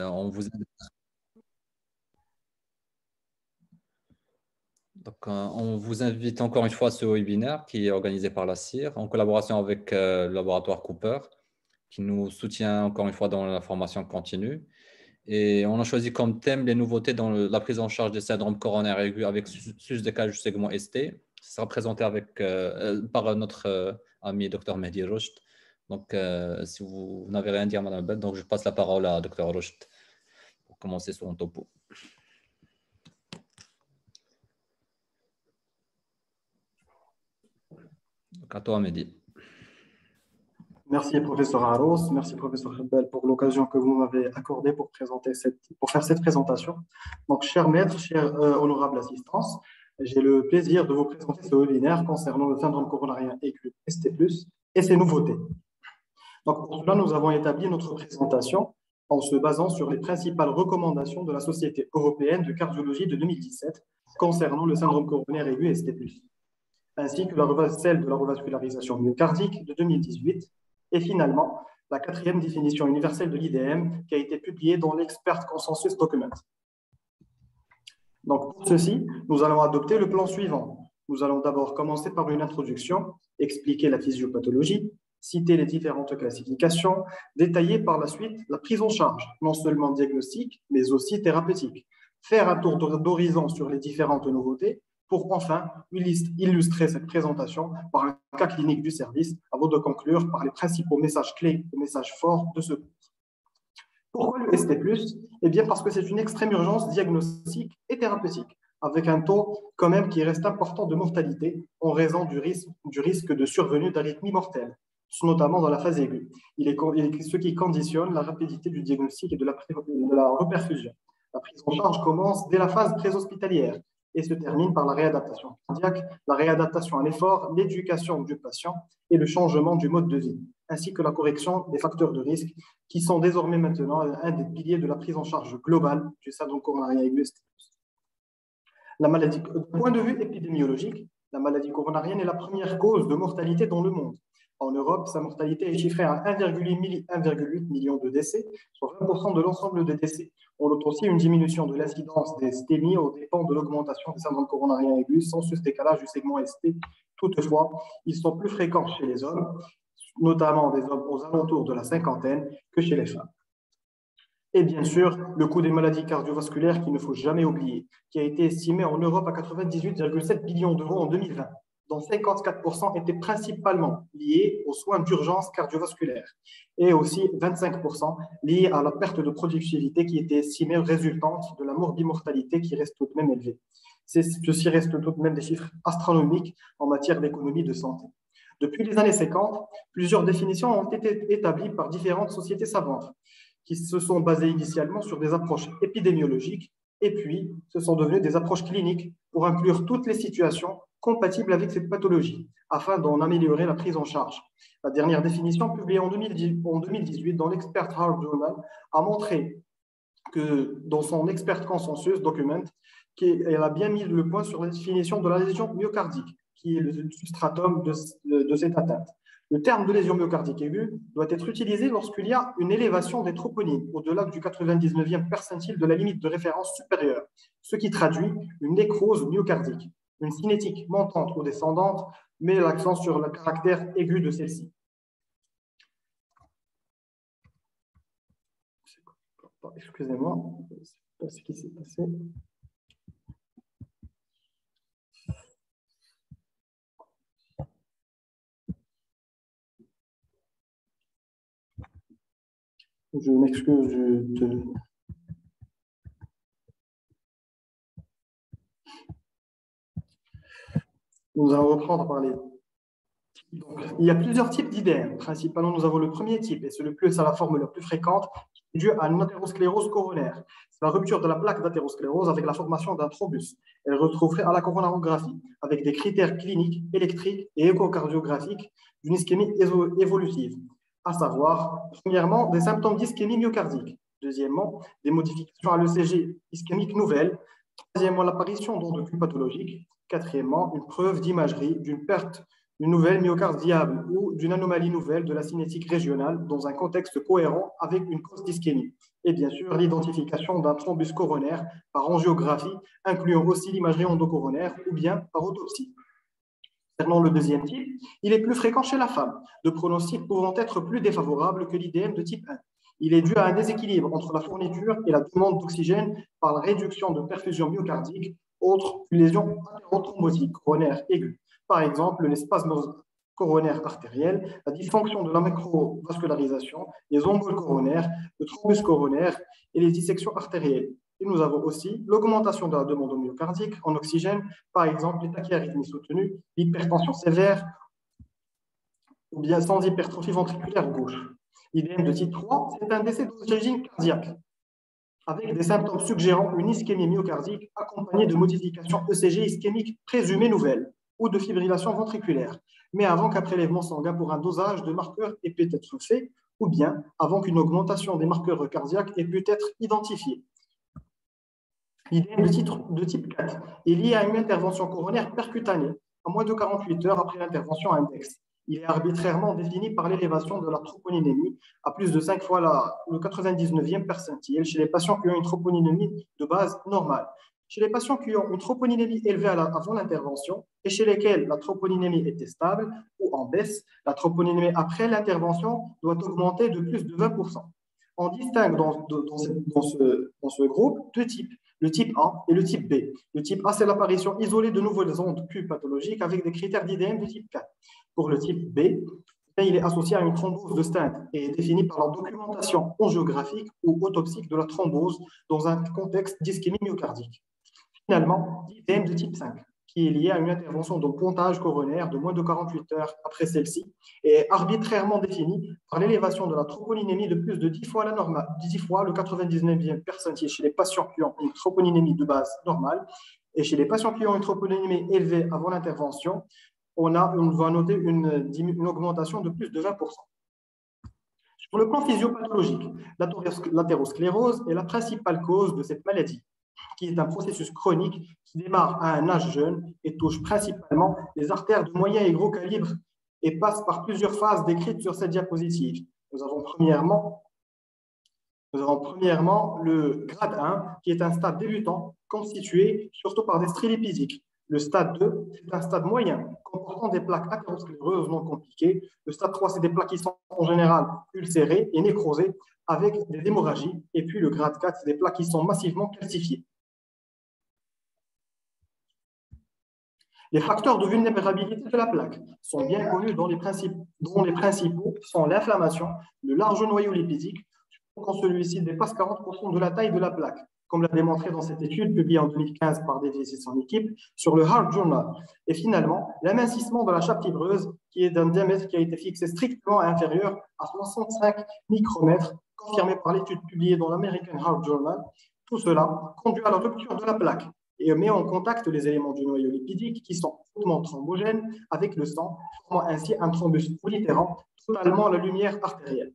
On vous... on vous invite encore une fois à ce webinaire qui est organisé par la CIR en collaboration avec le laboratoire Cooper, qui nous soutient encore une fois dans la formation continue. Et on a choisi comme thème les nouveautés dans la prise en charge des syndromes coronaires aigus avec sus-décalage du segment ST. Ça sera présenté par notre ami Dr Mehdi Rocht. Donc, si vous n'avez rien à dire, Madame Bell, donc je passe la parole à Dr Rocht pour commencer son topo. Donc, à toi, Mehdi. Merci, professeur Aros. Merci, professeur Bell, pour l'occasion que vous m'avez accordée pour faire cette présentation. Donc, chers maîtres, chers honorables assistants, j'ai le plaisir de vous présenter ce webinaire concernant le syndrome coronarien aigu ST+, et ses nouveautés. Donc, pour cela, nous avons établi notre présentation en se basant sur les principales recommandations de la Société européenne de cardiologie de 2017 concernant le syndrome coronaire aigu ST+, ainsi que celle de la revascularisation myocardique de 2018, et finalement, la 4e définition universelle de l'IDM qui a été publiée dans l'Expert Consensus Document. Donc, pour ceci, nous allons adopter le plan suivant. Nous allons d'abord commencer par une introduction, expliquer la physiopathologie, citer les différentes classifications, détailler par la suite la prise en charge, non seulement diagnostique, mais aussi thérapeutique, faire un tour d'horizon sur les différentes nouveautés, pour enfin illustrer cette présentation par un cas clinique du service, avant de conclure par les principaux messages clés et messages forts de ce cours. Pourquoi le ST+? Eh bien parce que c'est une extrême urgence diagnostique et thérapeutique, avec un taux quand même qui reste important de mortalité en raison du risque de survenue d'arythmie mortelle, notamment dans la phase aiguë. Il est ce qui conditionne la rapidité du diagnostic et de la reperfusion. La prise en charge commence dès la phase préhospitalière et se termine par la réadaptation cardiaque, la réadaptation à l'effort, l'éducation du patient et le changement du mode de vie, ainsi que la correction des facteurs de risque qui sont désormais maintenant un des piliers de la prise en charge globale du syndrome coronarien aigu ST+. La maladie, du point de vue épidémiologique, la maladie coronarienne est la première cause de mortalité dans le monde. En Europe, sa mortalité est chiffrée à 1,8 million de décès, soit 20% de l'ensemble des décès. On note aussi une diminution de l'incidence des STEMI aux dépens de l'augmentation des syndromes coronariens aigus sans sus-décalage du segment ST. Toutefois, ils sont plus fréquents chez les hommes, notamment des hommes aux alentours de la cinquantaine, que chez les femmes. Et bien sûr, le coût des maladies cardiovasculaires qu'il ne faut jamais oublier, qui a été estimé en Europe à 98,7 millions d'euros en 2020, dont 54% étaient principalement liés aux soins d'urgence cardiovasculaire et aussi 25% liés à la perte de productivité qui était estimée résultante de la morbimortalité qui reste tout de même élevée. Ceci reste tout de même des chiffres astronomiques en matière d'économie de santé. Depuis les années 50, plusieurs définitions ont été établies par différentes sociétés savantes qui se sont basées initialement sur des approches épidémiologiques et puis ce sont devenues des approches cliniques pour inclure toutes les situations compatibles avec cette pathologie afin d'en améliorer la prise en charge. La dernière définition, publiée en 2018 dans l'Expert Heart Journal, a montré que dans son Expert Consensus Document, elle a bien mis le point sur la définition de la lésion myocardique, qui est le substratum de cette atteinte. Le terme de lésion myocardique aiguë doit être utilisé lorsqu'il y a une élévation des troponines au-delà du 99e percentile de la limite de référence supérieure, ce qui traduit une nécrose myocardique. Une cinétique montante ou descendante met l'accent sur le caractère aigu de celle-ci. Excusez-moi, je ne sais pas ce qui s'est passé. Je m'excuse. Nous allons reprendre par les... Donc, il y a plusieurs types d'IDM. Principalement, nous avons le premier type, et c'est la forme la plus fréquente, qui est due à une athérosclérose coronaire. C'est la rupture de la plaque d'athérosclérose avec la formation d'un thrombus. Elle retrouverait à la coronarographie, avec des critères cliniques, électriques et échocardiographiques d'une ischémie évolutive, à savoir, premièrement, des symptômes d'ischémie myocardique. Deuxièmement, des modifications à l'ECG ischémique nouvelles. Troisièmement, l'apparition d'endocules pathologiques. Quatrièmement, une preuve d'imagerie d'une perte une nouvelle myocarde viable ou d'une anomalie nouvelle de la cinétique régionale dans un contexte cohérent avec une cause d'ischémie. Et bien sûr, l'identification d'un thrombus coronaire par angiographie, incluant aussi l'imagerie endocoronaire ou bien par autopsie. Concernant le deuxième type, il est plus fréquent chez la femme, de pronostic pouvant être plus défavorable que l'IDM de type 1. Il est dû à un déséquilibre entre la fourniture et la demande d'oxygène par la réduction de perfusion myocardique, autre qu'une lésion athérothrombotique coronaire aiguë. Par exemple, les spasmes coronaires artériels, la dysfonction de la microvascularisation, les emboles coronaires, le thrombus coronaire et les dissections artérielles. Et nous avons aussi l'augmentation de la demande myocardique en oxygène, par exemple les tachyarrhythmies soutenues, l'hypertension sévère ou bien sans hypertrophie ventriculaire gauche. L'IDM de type 3, c'est un décès d'origine cardiaque, avec des symptômes suggérant une ischémie myocardique accompagnée de modifications ECG ischémiques présumées nouvelles ou de fibrillation ventriculaire, mais avant qu'un prélèvement sanguin pour un dosage de marqueurs ait pu être fait, ou bien avant qu'une augmentation des marqueurs cardiaques ait pu être identifiée. L'IDM de type 4 est lié à une intervention coronaire percutanée, à moins de 48 heures après l'intervention index. Il est arbitrairement défini par l'élévation de la troponinémie à plus de 5 fois le 99e percentile chez les patients qui ont une troponinémie de base normale. Chez les patients qui ont une troponinémie élevée avant l'intervention et chez lesquels la troponinémie était stable ou en baisse, la troponinémie après l'intervention doit augmenter de plus de 20%. On distingue dans ce groupe deux types, le type A et le type B. Le type A, c'est l'apparition isolée de nouvelles ondes Q pathologiques avec des critères d'IDM de type 4. Pour le type B, il est associé à une thrombose de stent et est défini par la documentation angiographique ou autopsique de la thrombose dans un contexte d'ischémie myocardique. Finalement, l'IDM de type 5, qui est lié à une intervention de pontage coronaire de moins de 48 heures après celle-ci et est arbitrairement défini par l'élévation de la troponinémie de plus de 10 fois la normale, 10 fois le 99e percentile chez les patients qui ont une troponinémie de base normale et chez les patients qui ont une troponinémie élevée avant l'intervention, on va noter une augmentation de plus de 20%. Sur le plan physiopathologique, l'athérosclérose est la principale cause de cette maladie, qui est un processus chronique qui démarre à un âge jeune et touche principalement les artères de moyen et gros calibre et passe par plusieurs phases décrites sur cette diapositive. Nous avons premièrement le grade 1, qui est un stade débutant constitué surtout par des stries lipidiques. Le stade 2, c'est un stade moyen comportant des plaques athéroscléreuses non compliquées. Le stade 3, c'est des plaques qui sont en général ulcérées et nécrosées avec des hémorragies. Et puis le grade 4, c'est des plaques qui sont massivement calcifiées. Les facteurs de vulnérabilité de la plaque sont bien connus dont les principaux sont l'inflammation, le large noyau lipidique, quand celui-ci dépasse 40% de la taille de la plaque, comme l'a démontré dans cette étude publiée en 2015 par Davis et son équipe sur le Heart Journal. Et finalement, l'amincissement de la chape fibreuse, qui est d'un diamètre qui a été fixé strictement inférieur à 65 micromètres, confirmé par l'étude publiée dans l'American Heart Journal. Tout cela conduit à la rupture de la plaque et met en contact les éléments du noyau lipidique qui sont hautement thrombogènes avec le sang, formant ainsi un thrombus proliférant totalement à la lumière artérielle.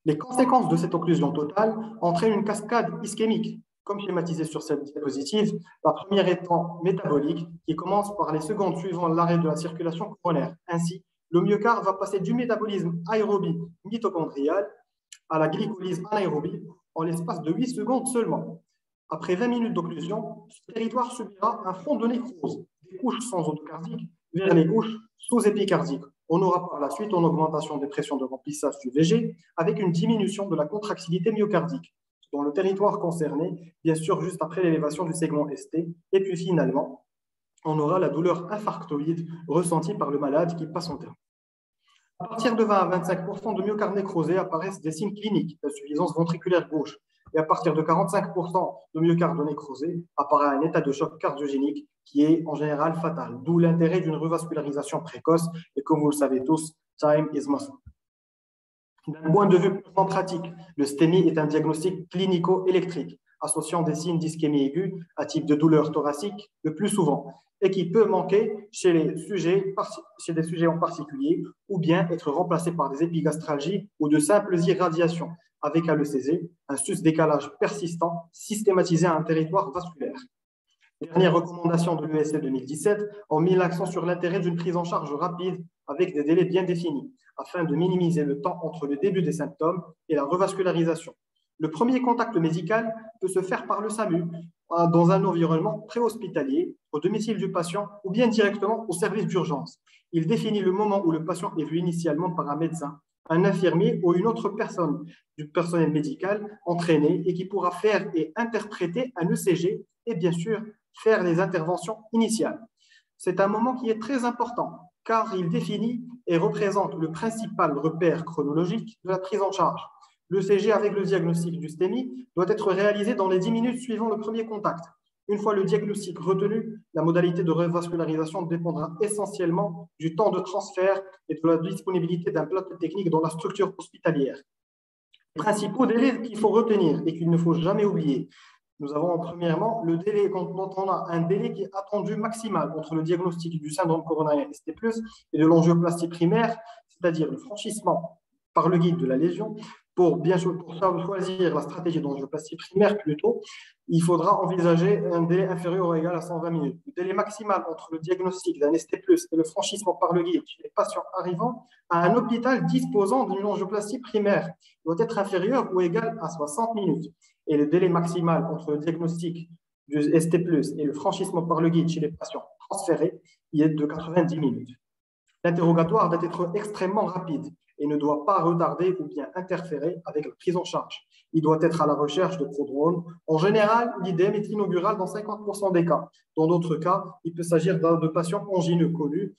Les conséquences de cette occlusion totale entraînent une cascade ischémique, comme schématisé sur cette diapositive, la première étant métabolique, qui commence par les secondes suivant l'arrêt de la circulation coronaire. Ainsi, le myocarde va passer du métabolisme aérobie mitochondrial à la glycolyse anaérobie en l'espace de 8 secondes seulement. Après 20 minutes d'occlusion, ce territoire subira un front de nécrose, des couches sans endocardique vers les couches sous-épicardiques. On aura par la suite une augmentation des pressions de remplissage du VG avec une diminution de la contractilité myocardique dans le territoire concerné, bien sûr juste après l'élévation du segment ST. Et puis finalement, on aura la douleur infarctoïde ressentie par le malade qui passe en terme. À partir de 20 à 25% de myocarde nécrosé apparaissent des signes cliniques d'insuffisance ventriculaire gauche. Et à partir de 45% de myocarde nécrosé apparaît un état de choc cardiogénique qui est en général fatal, d'où l'intérêt d'une revascularisation précoce. Et comme vous le savez tous, time is muscle. D'un point de vue purement pratique, le STEMI est un diagnostic clinico-électrique associant des signes d'ischémie aiguë à type de douleur thoracique le plus souvent et qui peut manquer chez des sujets en particulier ou bien être remplacé par des épigastralgies ou de simples irradiations avec un ECG, un sus-décalage persistant systématisé à un territoire vasculaire. Les dernières recommandations de l'ESC 2017 ont mis l'accent sur l'intérêt d'une prise en charge rapide avec des délais bien définis, afin de minimiser le temps entre le début des symptômes et la revascularisation. Le premier contact médical peut se faire par le SAMU, dans un environnement préhospitalier, au domicile du patient ou bien directement au service d'urgence. Il définit le moment où le patient est vu initialement par un médecin, un infirmier ou une autre personne du personnel médical entraîné et qui pourra faire et interpréter un ECG et bien sûr faire les interventions initiales. C'est un moment qui est très important car il définit et représente le principal repère chronologique de la prise en charge. L'ECG avec le diagnostic du STEMI doit être réalisé dans les 10 minutes suivant le premier contact. Une fois le diagnostic retenu, la modalité de revascularisation dépendra essentiellement du temps de transfert et de la disponibilité d'un plateau technique dans la structure hospitalière. Les principaux délais qu'il faut retenir et qu'il ne faut jamais oublier. Nous avons premièrement le délai, quand on a un délai qui est attendu maximal entre le diagnostic du syndrome coronarien ST+, et de l'angioplastie primaire, c'est-à-dire le franchissement par le guide de la lésion. Pour choisir la stratégie d'angioplastie primaire plutôt, il faudra envisager un délai inférieur ou égal à 120 minutes. Le délai maximal entre le diagnostic d'un ST+, et le franchissement par le guide chez les patients arrivant à un hôpital disposant d'une angioplastie primaire doit être inférieur ou égal à 60 minutes. Et le délai maximal entre le diagnostic du ST+, et le franchissement par le guide chez les patients transférés y est de 90 minutes. L'interrogatoire doit être extrêmement rapide et ne doit pas retarder ou bien interférer avec la prise en charge. Il doit être à la recherche de prodromes. En général, l'IDM est inaugurale dans 50% des cas. Dans d'autres cas, il peut s'agir de patients angineux connus.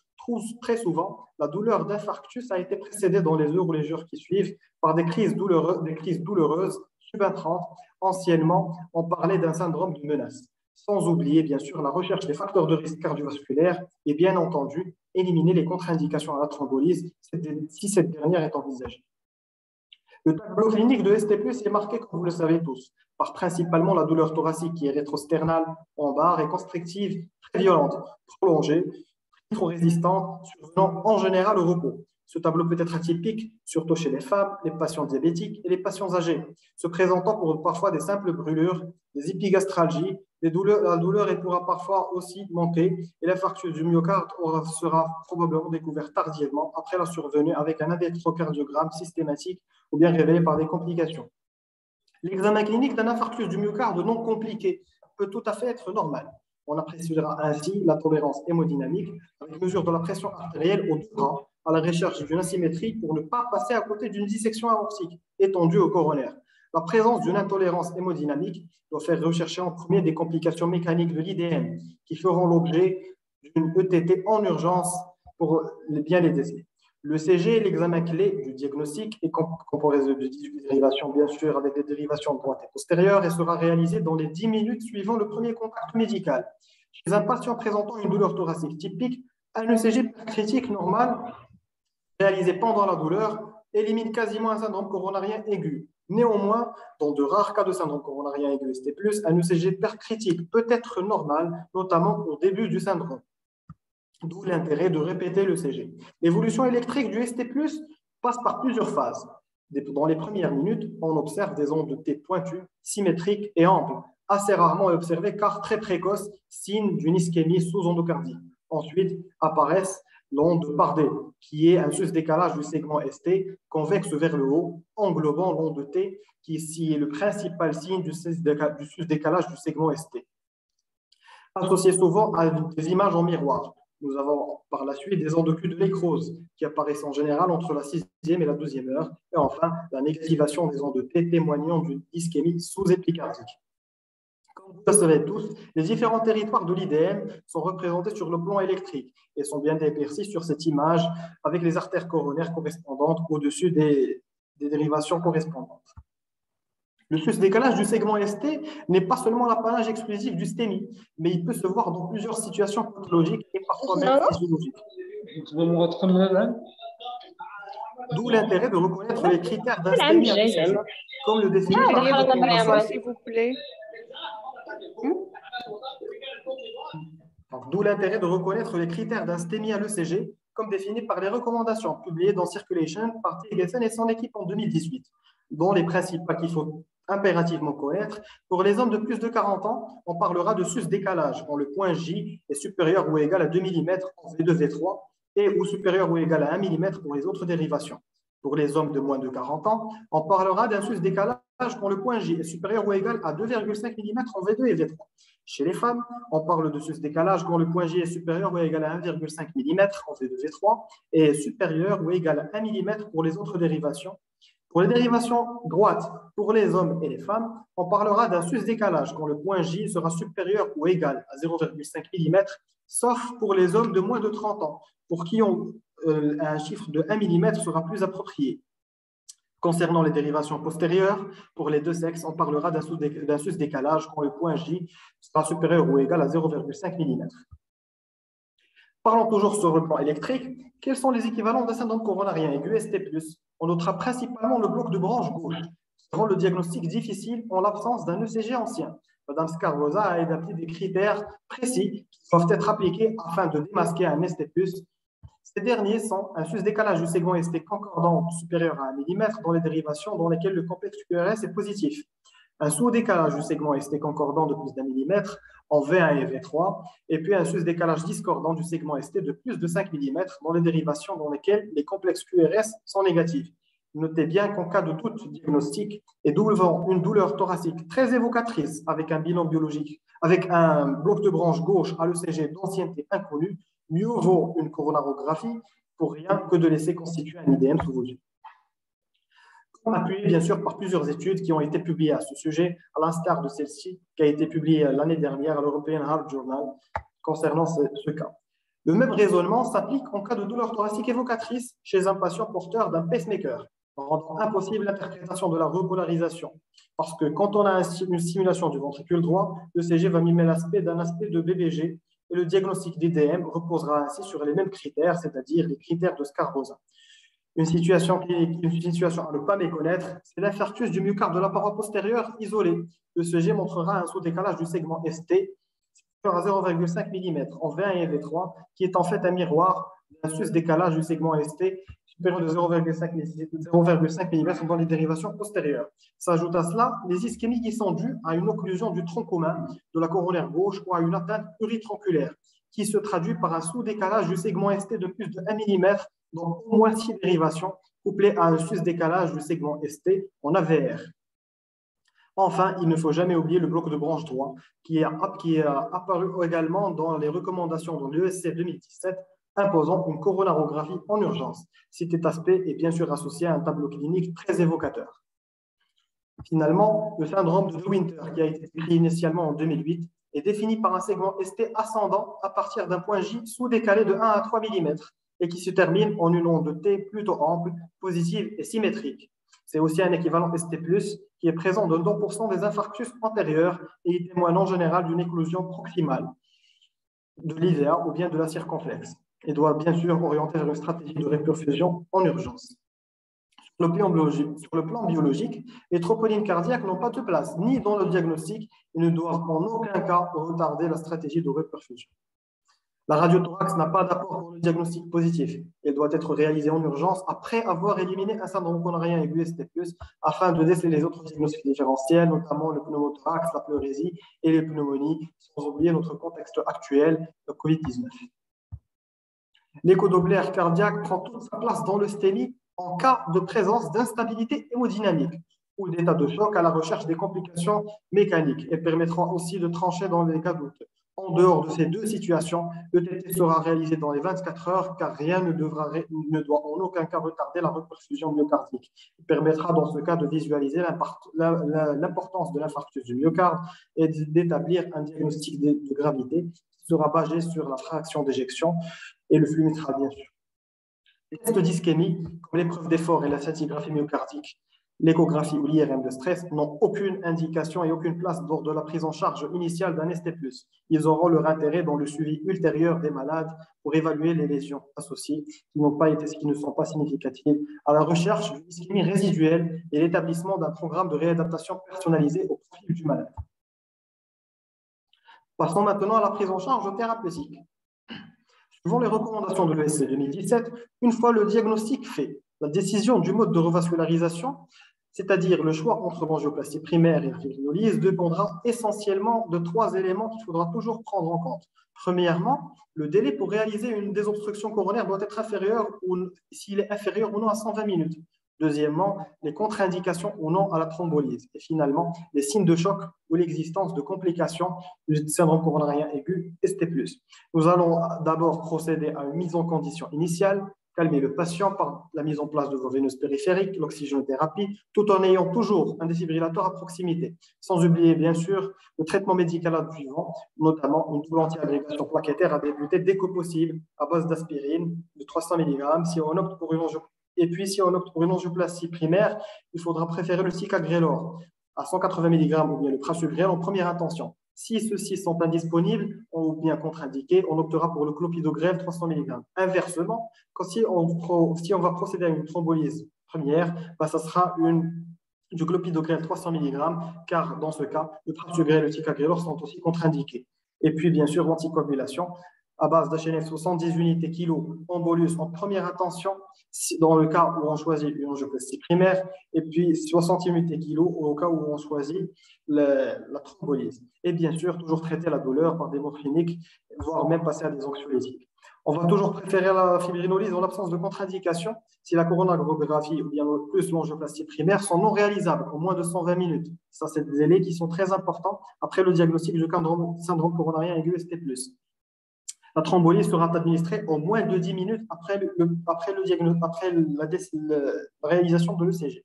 Très souvent, la douleur d'infarctus a été précédée dans les heures ou les jours qui suivent par des crises douloureuses subintrantes. Anciennement, on parlait d'un syndrome de menace. Sans oublier, bien sûr, la recherche des facteurs de risque cardiovasculaire et, bien entendu, éliminer les contre-indications à la thrombolyse si cette dernière est envisagée. Le tableau clinique de ST+ est marqué, comme vous le savez tous, par principalement la douleur thoracique qui est rétrosternale, en barre et constrictive, très violente, prolongée, trop résistante, survenant en général au repos. Ce tableau peut être atypique, surtout chez les femmes, les patients diabétiques et les patients âgés, se présentant pour parfois des simples brûlures, des épigastralgies, la douleur pourra parfois aussi monter et l'infarctus du myocarde sera probablement découvert tardivement après la survenue avec un électrocardiogramme systématique ou bien révélé par des complications. L'examen clinique d'un infarctus du myocarde non compliqué peut tout à fait être normal. On appréciera ainsi la tolérance hémodynamique avec mesure de la pression artérielle au bras à la recherche d'une asymétrie pour ne pas passer à côté d'une dissection aortique étendue au coronaire. La présence d'une intolérance hémodynamique doit faire rechercher en premier des complications mécaniques de l'IDM qui feront l'objet d'une ETT en urgence pour bien les déceler. Le CG est l'examen clé du diagnostic et composé de 18 dérivations, bien sûr, avec des dérivations droite et postérieure, et sera réalisé dans les 10 minutes suivant le premier contact médical. Chez un patient présentant une douleur thoracique typique, un ECG critique normal réalisé pendant la douleur élimine quasiment un syndrome coronarien aigu. Néanmoins, dans de rares cas de syndrome coronarien aigu ST+, un ECG percritique peut être normal, notamment au début du syndrome. D'où l'intérêt de répéter l'ECG. L'évolution électrique du ST+, passe par plusieurs phases. Dans les premières minutes, on observe des ondes de T pointues, symétriques et amples, assez rarement observées car très précoces, signe d'une ischémie sous-endocardie. Ensuite apparaissent l'onde par D, qui est un sus-décalage du segment ST convexe vers le haut, englobant l'onde T, qui ici est le principal signe du sus-décalage du segment ST. Associé souvent à des images en miroir. Nous avons par la suite des ondes Q de nécrose qui apparaissent en général entre la 6e et la 2e heure. Et enfin, la négativation des ondes T témoignant d'une ischémie sous-épicardique. Comme vous le savez tous, les différents territoires de l'IDM sont représentés sur le plan électrique et sont bien dépercis sur cette image avec les artères coronaires correspondantes au-dessus des dérivations correspondantes. Le sus-décalage du segment ST n'est pas seulement l'apanage exclusif du STEMI, mais il peut se voir dans plusieurs situations pathologiques et parfois même physiologiques. D'où l'intérêt de reconnaître les critères d'un STEMI à l'ECG, comme le définit par les recommandations. s'il vous plaît. D'où l'intérêt de reconnaître les critères d'un STEMI à l'ECG, comme définis par les recommandations publiées dans Circulation par Tigesen et son équipe en 2018, dont les principales qu'il faut impérativement connaître. Pour les hommes de plus de 40 ans, on parlera de sus-décalage quand le point J est supérieur ou égal à 2 mm en V2, V3 et ou supérieur ou égal à 1 mm pour les autres dérivations. Pour les hommes de moins de 40 ans, on parlera d'un sus-décalage quand le point J est supérieur ou égal à 2,5 mm en V2 et V3. Chez les femmes, on parle de sus-décalage quand le point J est supérieur ou égal à 1,5 mm en V2, V3 et supérieur ou égal à 1 mm pour les autres dérivations. Pour les dérivations droites pour les hommes et les femmes, on parlera d'un sus-décalage quand le point J sera supérieur ou égal à 0,5 mm, sauf pour les hommes de moins de 30 ans, pour qui un chiffre de 1 mm sera plus approprié. Concernant les dérivations postérieures, pour les deux sexes, on parlera d'un sus-décalage quand le point J sera supérieur ou égal à 0,5 mm. Parlons toujours sur le plan électrique. Quels sont les équivalents d'un syndrome coronarien aigu ST+. On notera principalement le bloc de branche gauche, qui rend le diagnostic difficile en l'absence d'un ECG ancien. Madame Scarbosa a établi des critères précis qui doivent être appliqués afin de démasquer un ST+. Ces derniers sont un sus-décalage du segment ST concordant supérieur à 1 mm dans les dérivations dans lesquelles le complexe QRS est positif, un sous-décalage du segment ST concordant de plus d'1 mm en V1 et V3, et puis un sus-décalage discordant du segment ST de plus de 5 mm dans les dérivations dans lesquelles les complexes QRS sont négatifs. Notez bien qu'en cas de doute diagnostique et devant une douleur thoracique très évocatrice avec un bilan biologique, avec un bloc de branche gauche à l'ECG d'ancienneté inconnue, mieux vaut une coronarographie pour rien que de laisser constituer un IDM sous vos yeux. Appuyé bien sûr par plusieurs études qui ont été publiées à ce sujet, à l'instar de celle-ci qui a été publiée l'année dernière à l'European Heart Journal concernant ce cas. Le même raisonnement s'applique en cas de douleur thoracique évocatrice chez un patient porteur d'un pacemaker, rendant impossible l'interprétation de la repolarisation. Parce que quand on a une stimulation du ventricule droit, l'ECG va mimer l'aspect d'un aspect de BBG et le diagnostic d'IDM reposera ainsi sur les mêmes critères, c'est-à-dire les critères de Scarbosa. Une situation à ne pas méconnaître, c'est l'infarctus du myocarde de la paroi postérieure isolé. L'ECG montrera un sous-décalage du segment ST supérieur à 0,5 mm en V1 et V3, qui est en fait un miroir d'un sus-décalage du segment ST supérieur de 0,5 mm dans les dérivations postérieures. S'ajoute à cela les ischémies qui sont dues à une occlusion du tronc commun de la coronaire gauche ou à une atteinte uritronculaire, qui se traduit par un sous-décalage du segment ST de plus de 1 mm dans au moins 6 dérivations, couplées à un sus-décalage du segment ST en AVR. Enfin, il ne faut jamais oublier le bloc de branche droit, qui est apparu également dans les recommandations de l'ESC 2017, imposant une coronarographie en urgence. Cet aspect est bien sûr associé à un tableau clinique très évocateur. Finalement, le syndrome de De Winter, qui a été décrit initialement en 2008, est défini par un segment ST ascendant à partir d'un point J sous-décalé de 1 à 3 mm et qui se termine en une onde T plutôt ample, positive et symétrique. C'est aussi un équivalent ST+, qui est présent dans 2% des infarctus antérieurs et il témoigne en général d'une éclosion proximale de l'IVA ou bien de la circonflexe et doit bien sûr orienter vers une stratégie de reperfusion en urgence. Sur le plan biologique, les troponines cardiaques n'ont pas de place ni dans le diagnostic et ne doivent en aucun cas retarder la stratégie de reperfusion. La radiothorax n'a pas d'apport pour le diagnostic positif. Elle doit être réalisée en urgence après avoir éliminé un syndrome coronarien aigu ST+, afin de déceler les autres diagnostics différentiels, notamment le pneumothorax, la pleurésie et les pneumonies, sans oublier notre contexte actuel, le Covid-19. L'écho doppler cardiaque prend toute sa place dans le STEMI en cas de présence d'instabilité hémodynamique ou d'état de choc à la recherche des complications mécaniques et permettra aussi de trancher dans les cas douteux. En dehors de ces deux situations, le TT sera réalisé dans les 24 heures car rien ne doit en aucun cas retarder la reperfusion myocardique. Il permettra dans ce cas de visualiser l'importance de l'infarctus du myocarde et d'établir un diagnostic de gravité qui sera basé sur la fraction d'éjection et le flux mitral bien sûr. Les tests d'ischémie, comme l'épreuve d'effort et la scintigraphie myocardique, l'échographie ou l'IRM de stress n'ont aucune indication et aucune place lors de la prise en charge initiale d'un ST+. Ils auront leur intérêt dans le suivi ultérieur des malades pour évaluer les lésions associées qui ne sont pas significatives à la recherche d'une ischémie résiduelle et l'établissement d'un programme de réadaptation personnalisé au profil du malade. Passons maintenant à la prise en charge thérapeutique. Suivant les recommandations de l'ESC 2017, une fois le diagnostic fait, la décision du mode de revascularisation C'est-à-dire le choix entre l'angioplastie primaire et la fibrinolyse dépendra essentiellement de trois éléments qu'il faudra toujours prendre en compte. Premièrement, le délai pour réaliser une désobstruction coronaire doit être inférieur ou s'il est inférieur ou non à 120 minutes. Deuxièmement, les contre-indications ou non à la thrombolyse. Et finalement, les signes de choc ou l'existence de complications du syndrome coronarien aigu ST+. Nous allons d'abord procéder à une mise en condition initiale, calmer le patient par la mise en place de voies veineuses périphériques, l'oxygénothérapie, tout en ayant toujours un défibrillateur à proximité. Sans oublier, bien sûr, le traitement médical adjuvant, notamment une double antiagrégation plaquettaire à débuter dès que possible à base d'aspirine de 300 mg si on opte pour une angioplastie. Et puis, si on opte pour une angioplastie primaire, il faudra préférer le ticagrelor à 180 mg ou bien le prasugrel en première intention. Si ceux-ci sont indisponibles ou bien contre-indiqués, on optera pour le clopidogrel 300 mg. Inversement, si on va procéder à une thrombolyse première, ça sera du clopidogrel 300 mg, car dans ce cas, le prasugrel et le ticagrelor sont aussi contre-indiqués. Et puis, bien sûr, l'anticoagulation à base d'HNF 70 unités kilo en bolus en première intention, dans le cas où on choisit une angioplastie primaire, et puis 60 unités kilo au cas où on choisit la thrombolyse. Et bien sûr, toujours traiter la douleur par des morphiniques, voire même passer à des anxiolytiques. On va toujours préférer la fibrinolyse en l'absence de contre-indication si la coronarographie ou bien plus l'angioplastie primaire sont non réalisables en moins de 120 minutes. Ça, c'est des délais qui sont très importants après le diagnostic du syndrome coronarien aigu ST+. La thrombolyse sera administrée en moins de 10 minutes après la réalisation de l'ECG.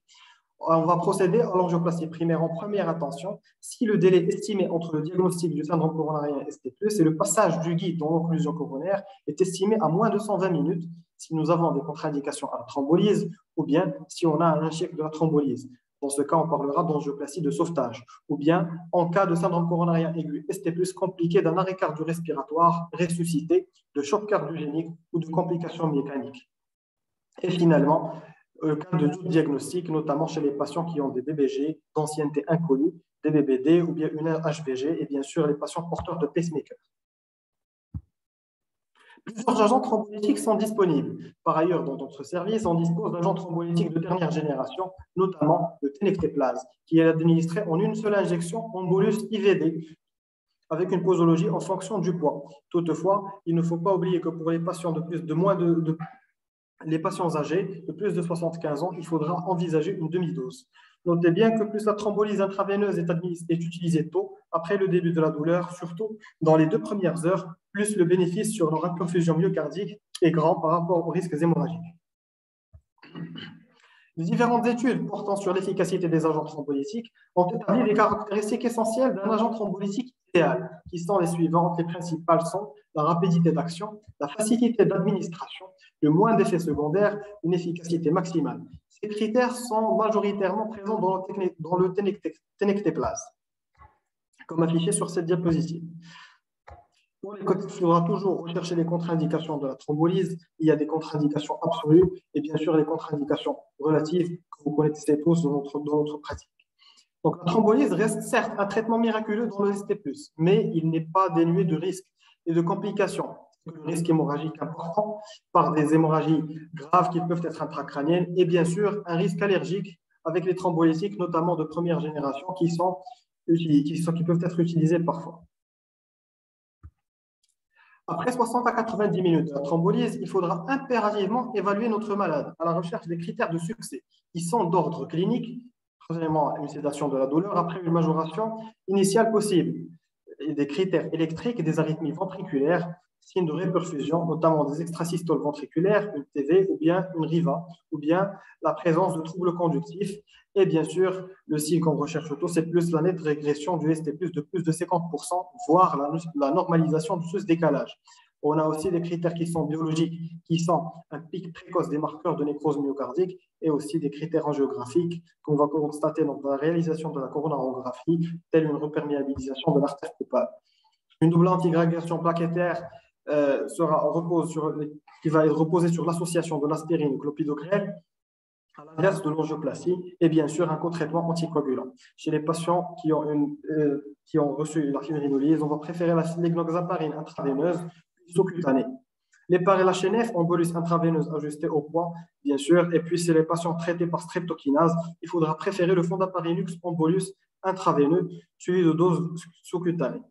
On va procéder à l'angioplastie primaire en première intention si le délai estimé entre le diagnostic du syndrome coronarien ST+, et le passage du guide dans l'occlusion coronaire est estimé à moins de 120 minutes si nous avons des contre-indications à la thrombolyse ou bien si on a un échec de la thrombolyse. Dans ce cas, on parlera d'angioplastie de sauvetage. Ou bien, en cas de syndrome coronarien aigu ST+, compliqué d'un arrêt cardio-respiratoire ressuscité, de choc cardiogénique ou de complications mécaniques. Et finalement, cas de doute diagnostic, notamment chez les patients qui ont des BBG d'ancienneté inconnue, des BBD ou bien une HVG, et bien sûr les patients porteurs de pacemaker. Plusieurs agents thrombolytiques sont disponibles. Par ailleurs, dans notre service, on dispose d'agents thrombolytiques de dernière génération, notamment le tenecteplase, qui est administré en une seule injection en bolus IVD, avec une posologie en fonction du poids. Toutefois, il ne faut pas oublier que pour les patients les patients âgés de plus de 75 ans, il faudra envisager une demi-dose. Notez bien que plus la thrombolyse intraveineuse est utilisée tôt, après le début de la douleur, surtout dans les 2 premières heures, plus le bénéfice sur leur perfusion myocardique est grand par rapport aux risques hémorragiques. Les différentes études portant sur l'efficacité des agents thrombolytiques ont établi les caractéristiques essentielles d'un agent thrombolytique idéal, qui sont les suivantes. Les principales sont la rapidité d'action, la facilité d'administration, le moins d'effets secondaires, une efficacité maximale. Ces critères sont majoritairement présents dans le tenecteplase, comme affiché sur cette diapositive. Il faudra toujours rechercher les contre-indications de la thrombolyse. Il y a des contre-indications absolues et bien sûr les contre-indications relatives que vous connaissez tous dans notre pratique. Donc, la thrombolyse reste certes un traitement miraculeux dans le ST+, mais il n'est pas dénué de risques et de complications. Le risque hémorragique important par des hémorragies graves qui peuvent être intracrâniennes et bien sûr un risque allergique avec les thrombolytiques, notamment de première génération, qui peuvent être utilisés parfois. Après 60 à 90 minutes de la thrombolyse, il faudra impérativement évaluer notre malade à la recherche des critères de succès qui sont d'ordre clinique, premièrement une sédation de la douleur, après une majoration initiale possible, et des critères électriques et des arythmies ventriculaires, signes de réperfusion, notamment des extrasystoles ventriculaires, une TV ou bien une RIVA, ou bien la présence de troubles conductifs. Et bien sûr, le signe qu'on recherche auto, c'est plus la nette régression du ST+, de plus de 50%, voire la normalisation de ce décalage. On a aussi des critères qui sont biologiques, qui sont un pic précoce des marqueurs de nécrose myocardique et aussi des critères angiographiques qu'on va constater dans la réalisation de la coronarographie, telle une reperméabilisation de l'artère coupable. Une double antigrégation plaquettaire qui va reposer sur l'association de l'aspirine et clopidogrel à l'inverse de l'angioplastie et bien sûr un co-traitement anticoagulant. Chez les patients qui ont reçu la fibrinolyse, on va préférer l'égnoxaparine intraveineuse sous-cutanée. Les par et la HNF, embolus intraveineuse ajustée au poids, bien sûr. Et puis, c'est les patients traités par streptokinase. Il faudra préférer le fondaparinux embolus intraveineux suivi de doses sous-cutanées.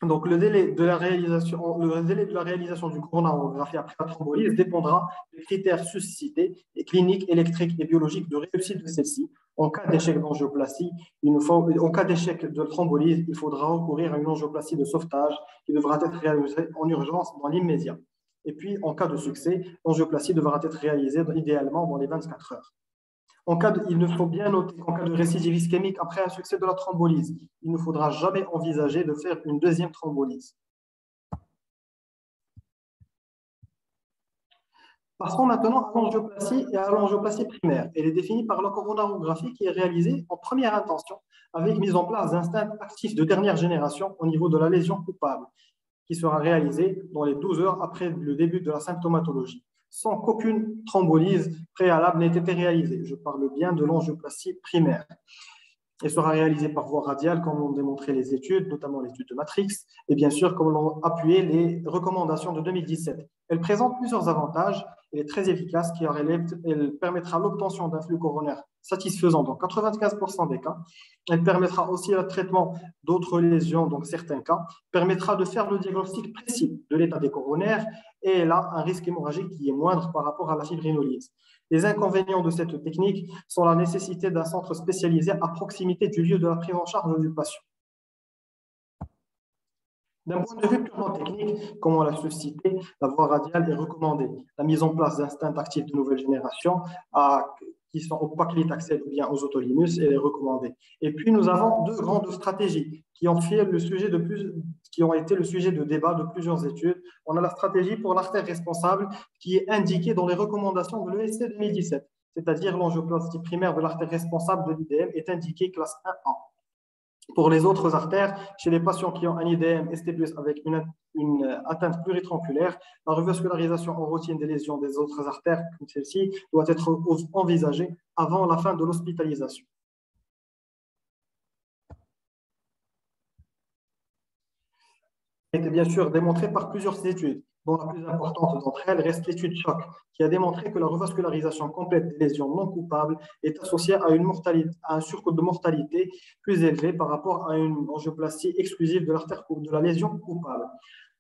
Donc, le délai de la réalisation du coronarographie après la thrombolyse dépendra des critères suscités, et cliniques, électriques et biologiques de réussite de celle-ci. En cas d'échec d'angioplastie, en cas d'échec de thrombolyse, il faudra recourir à une angioplastie de sauvetage qui devra être réalisée en urgence dans l'immédiat. Et puis, en cas de succès, l'angioplastie devra être réalisée idéalement dans les 24 heures. Il ne faut bien noter qu'en cas de récidive ischémique après un succès de la thrombolyse, il ne faudra jamais envisager de faire une deuxième thrombolyse. Passons maintenant à l'angioplastie et à l'angioplastie primaire. Elle est définie par la coronarographie qui est réalisée en première intention avec mise en place d'un stade actif de dernière génération au niveau de la lésion coupable qui sera réalisée dans les 12 heures après le début de la symptomatologie, sans qu'aucune thrombolyse préalable n'ait été réalisée. Je parle bien de l'angioplastie primaire. Elle sera réalisée par voie radiale, comme l'ont démontré les études, notamment l'étude de Matrix, et bien sûr, comme l'ont appuyé les recommandations de 2017. Elle présente plusieurs avantages. Elle est très efficace, elle permettra l'obtention d'un flux coronaire satisfaisant dans 95% des cas. Elle permettra aussi le traitement d'autres lésions dans certains cas, permettra de faire le diagnostic précis de l'état des coronaires et elle a un risque hémorragique qui est moindre par rapport à la fibrinolyse. Les inconvénients de cette technique sont la nécessité d'un centre spécialisé à proximité du lieu de la prise en charge du patient. D'un point de vue purement technique, comme on l'a suscité, la voie radiale est recommandée. La mise en place d'un stent actif de nouvelle génération qui sont au paclitaxel ou bien aux autolinus est recommandée. Et puis, nous avons deux grandes stratégies qui ont été le sujet de débat de plusieurs études. On a la stratégie pour l'artère responsable qui est indiquée dans les recommandations de l'ESC 2017, c'est-à-dire l'angioplastie primaire de l'artère responsable de l'IDM est indiquée classe 1A. Pour les autres artères, chez les patients qui ont un IDM ST+ avec une atteinte pluritronculaire, la revascularisation en routine des lésions des autres artères comme celle-ci doit être envisagée avant la fin de l'hospitalisation. A été bien sûr démontré par plusieurs études, dont la plus importante d'entre elles reste l'étude CHOC, qui a démontré que la revascularisation complète des lésions non coupables est associée à un surcoût de mortalité plus élevé par rapport à une angioplastie exclusive de la lésion coupable.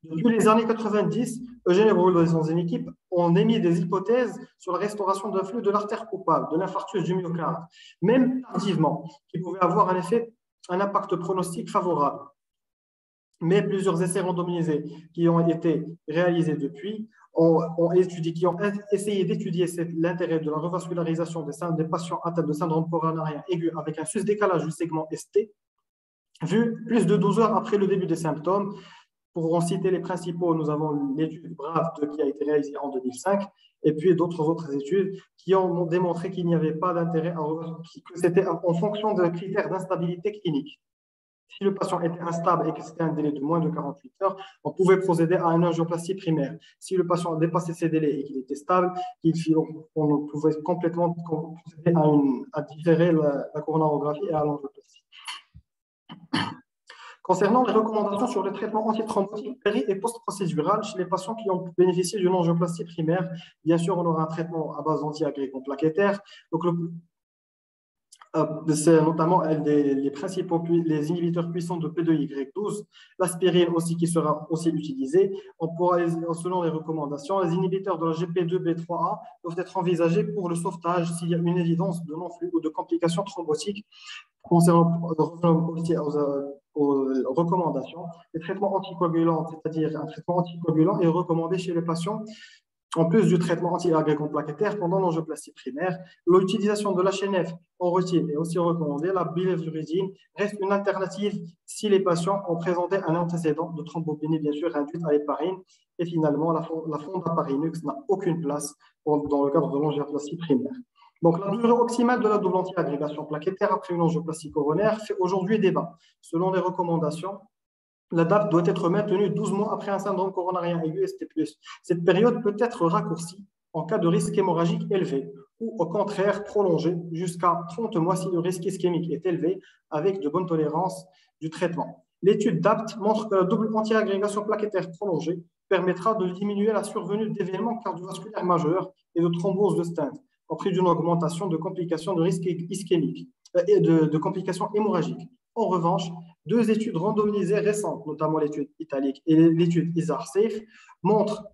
Depuis les années 90, Eugène Brul et son équipe ont émis des hypothèses sur la restauration d'un flux de l'artère coupable, de l'infarctus du myocarde, même tardivement, qui pouvait avoir un impact pronostic favorable. Mais plusieurs essais randomisés qui ont été réalisés depuis ont essayé d'étudier l'intérêt de la revascularisation des patients atteints de syndrome coronarien aigu avec un sus-décalage du segment ST, vu plus de 12 heures après le début des symptômes. Pour en citer les principaux, nous avons l'étude BRAVE qui a été réalisée en 2005 et puis autres études qui ont démontré qu'il n'y avait pas d'intérêt, que c'était en fonction de critères d'instabilité clinique. Si le patient était instable et que c'était un délai de moins de 48 heures, on pouvait procéder à une angioplastie primaire. Si le patient dépassait ces délais et qu'il était stable, on pouvait complètement procéder à différer la coronarographie et à l'angioplastie. Concernant les recommandations sur le traitement antithrombotique péri- et post-procédural chez les patients qui ont bénéficié d'une angioplastie primaire, bien sûr, on aura un traitement à base d'antiagrégants plaquettaires. Donc, c'est notamment les inhibiteurs puissants de P2Y12, l'aspirine aussi qui sera aussi utilisée. Selon les recommandations, les inhibiteurs de la GP2B3A doivent être envisagés pour le sauvetage s'il y a une évidence de non-flux ou de complications thrombotiques. Revenons aussi aux recommandations. Les traitements anticoagulants, c'est-à-dire un traitement anticoagulant est recommandé chez les patients en plus du traitement anti-agrégant plaquettaire pendant l'angioplastie primaire. L'utilisation de l'HNF en routine est aussi recommandée. La biliverdine reste une alternative si les patients ont présenté un antécédent de thrombopénie, bien sûr, induite à l'héparine. Et finalement, la fondaparinux n'a aucune place dans le cadre de l'angioplastie primaire. Donc, la durée optimale de la double anti-agrégation plaquettaire après une angioplastie coronaire fait aujourd'hui débat. Selon les recommandations, la date doit être maintenue 12 mois après un syndrome coronarien aigu ST+. Cette période peut être raccourcie en cas de risque hémorragique élevé ou au contraire prolongée jusqu'à 30 mois si le risque ischémique est élevé avec de bonnes tolérances du traitement. L'étude DAPT montre que la double anti-agrégation plaquettaire prolongée permettra de diminuer la survenue d'événements cardiovasculaires majeurs et de thrombose de stent, au prix d'une augmentation de complications de risque ischémique et de complications hémorragiques. En revanche, deux études randomisées récentes, notamment l'étude italique et l'étude ISAR-SAFE, montrent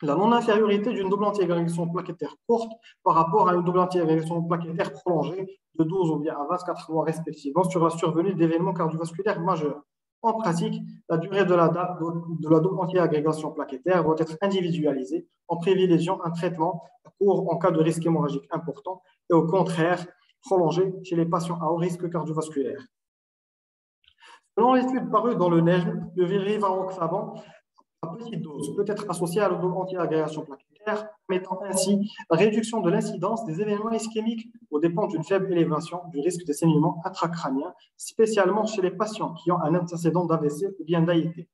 la non-infériorité d'une double antiagrégation plaquettaire courte par rapport à une double antiagrégation plaquettaire prolongée de 12 ou bien à 24 mois respectivement sur la survenue d'événements cardiovasculaires majeurs. En pratique, la durée de la double antiagrégation plaquettaire doit être individualisée en privilégiant un traitement court en cas de risque hémorragique important et au contraire prolongé chez les patients à haut risque cardiovasculaire. Selon l'étude parue dans le NEJM, le rivaroxaban à petite dose peut être associé à l'antiagrégation plaquettaire, permettant ainsi la réduction de l'incidence des événements ischémiques aux dépens d'une faible élévation du risque de saignement intracrânien, spécialement chez les patients qui ont un antécédent d'AVC ou bien d'AIT.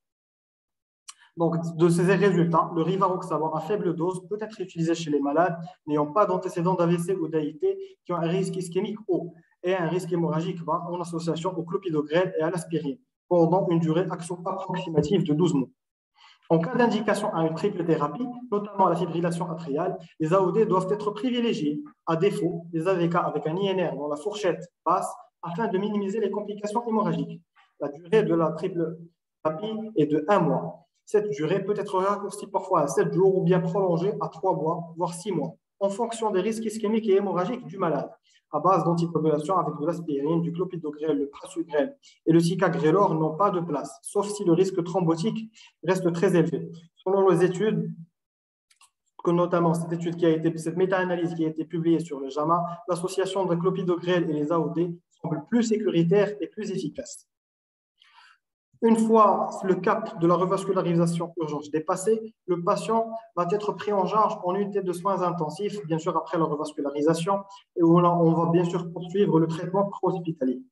Donc, de ces résultats, le rivaroxaban à faible dose peut être utilisé chez les malades n'ayant pas d'antécédent d'AVC ou d'AIT qui ont un risque ischémique haut et un risque hémorragique bas en association au clopidogrel et à l'aspirine pendant une durée approximative de 12 mois. En cas d'indication à une triple thérapie, notamment à la fibrillation atriale, les AOD doivent être privilégiés, à défaut des AVK avec un INR dans la fourchette basse, afin de minimiser les complications hémorragiques. La durée de la triple thérapie est de 1 mois. Cette durée peut être raccourcie parfois à 7 jours ou bien prolongée à 3 mois, voire 6 mois, en fonction des risques ischémiques et hémorragiques du malade, à base d'anticoagulation avec de l'aspirine, du clopidogrel, le prasugrel et le ticagrelor n'ont pas de place, sauf si le risque thrombotique reste très élevé. Selon les études, notamment cette méta-analyse qui a été publiée sur le JAMA, l'association de clopidogrel et les AOD semble plus sécuritaire et plus efficace. Une fois le cap de la revascularisation urgence dépassé, le patient va être pris en charge en unité de soins intensifs, bien sûr après la revascularisation, et où on va bien sûr poursuivre le traitement hospitalier.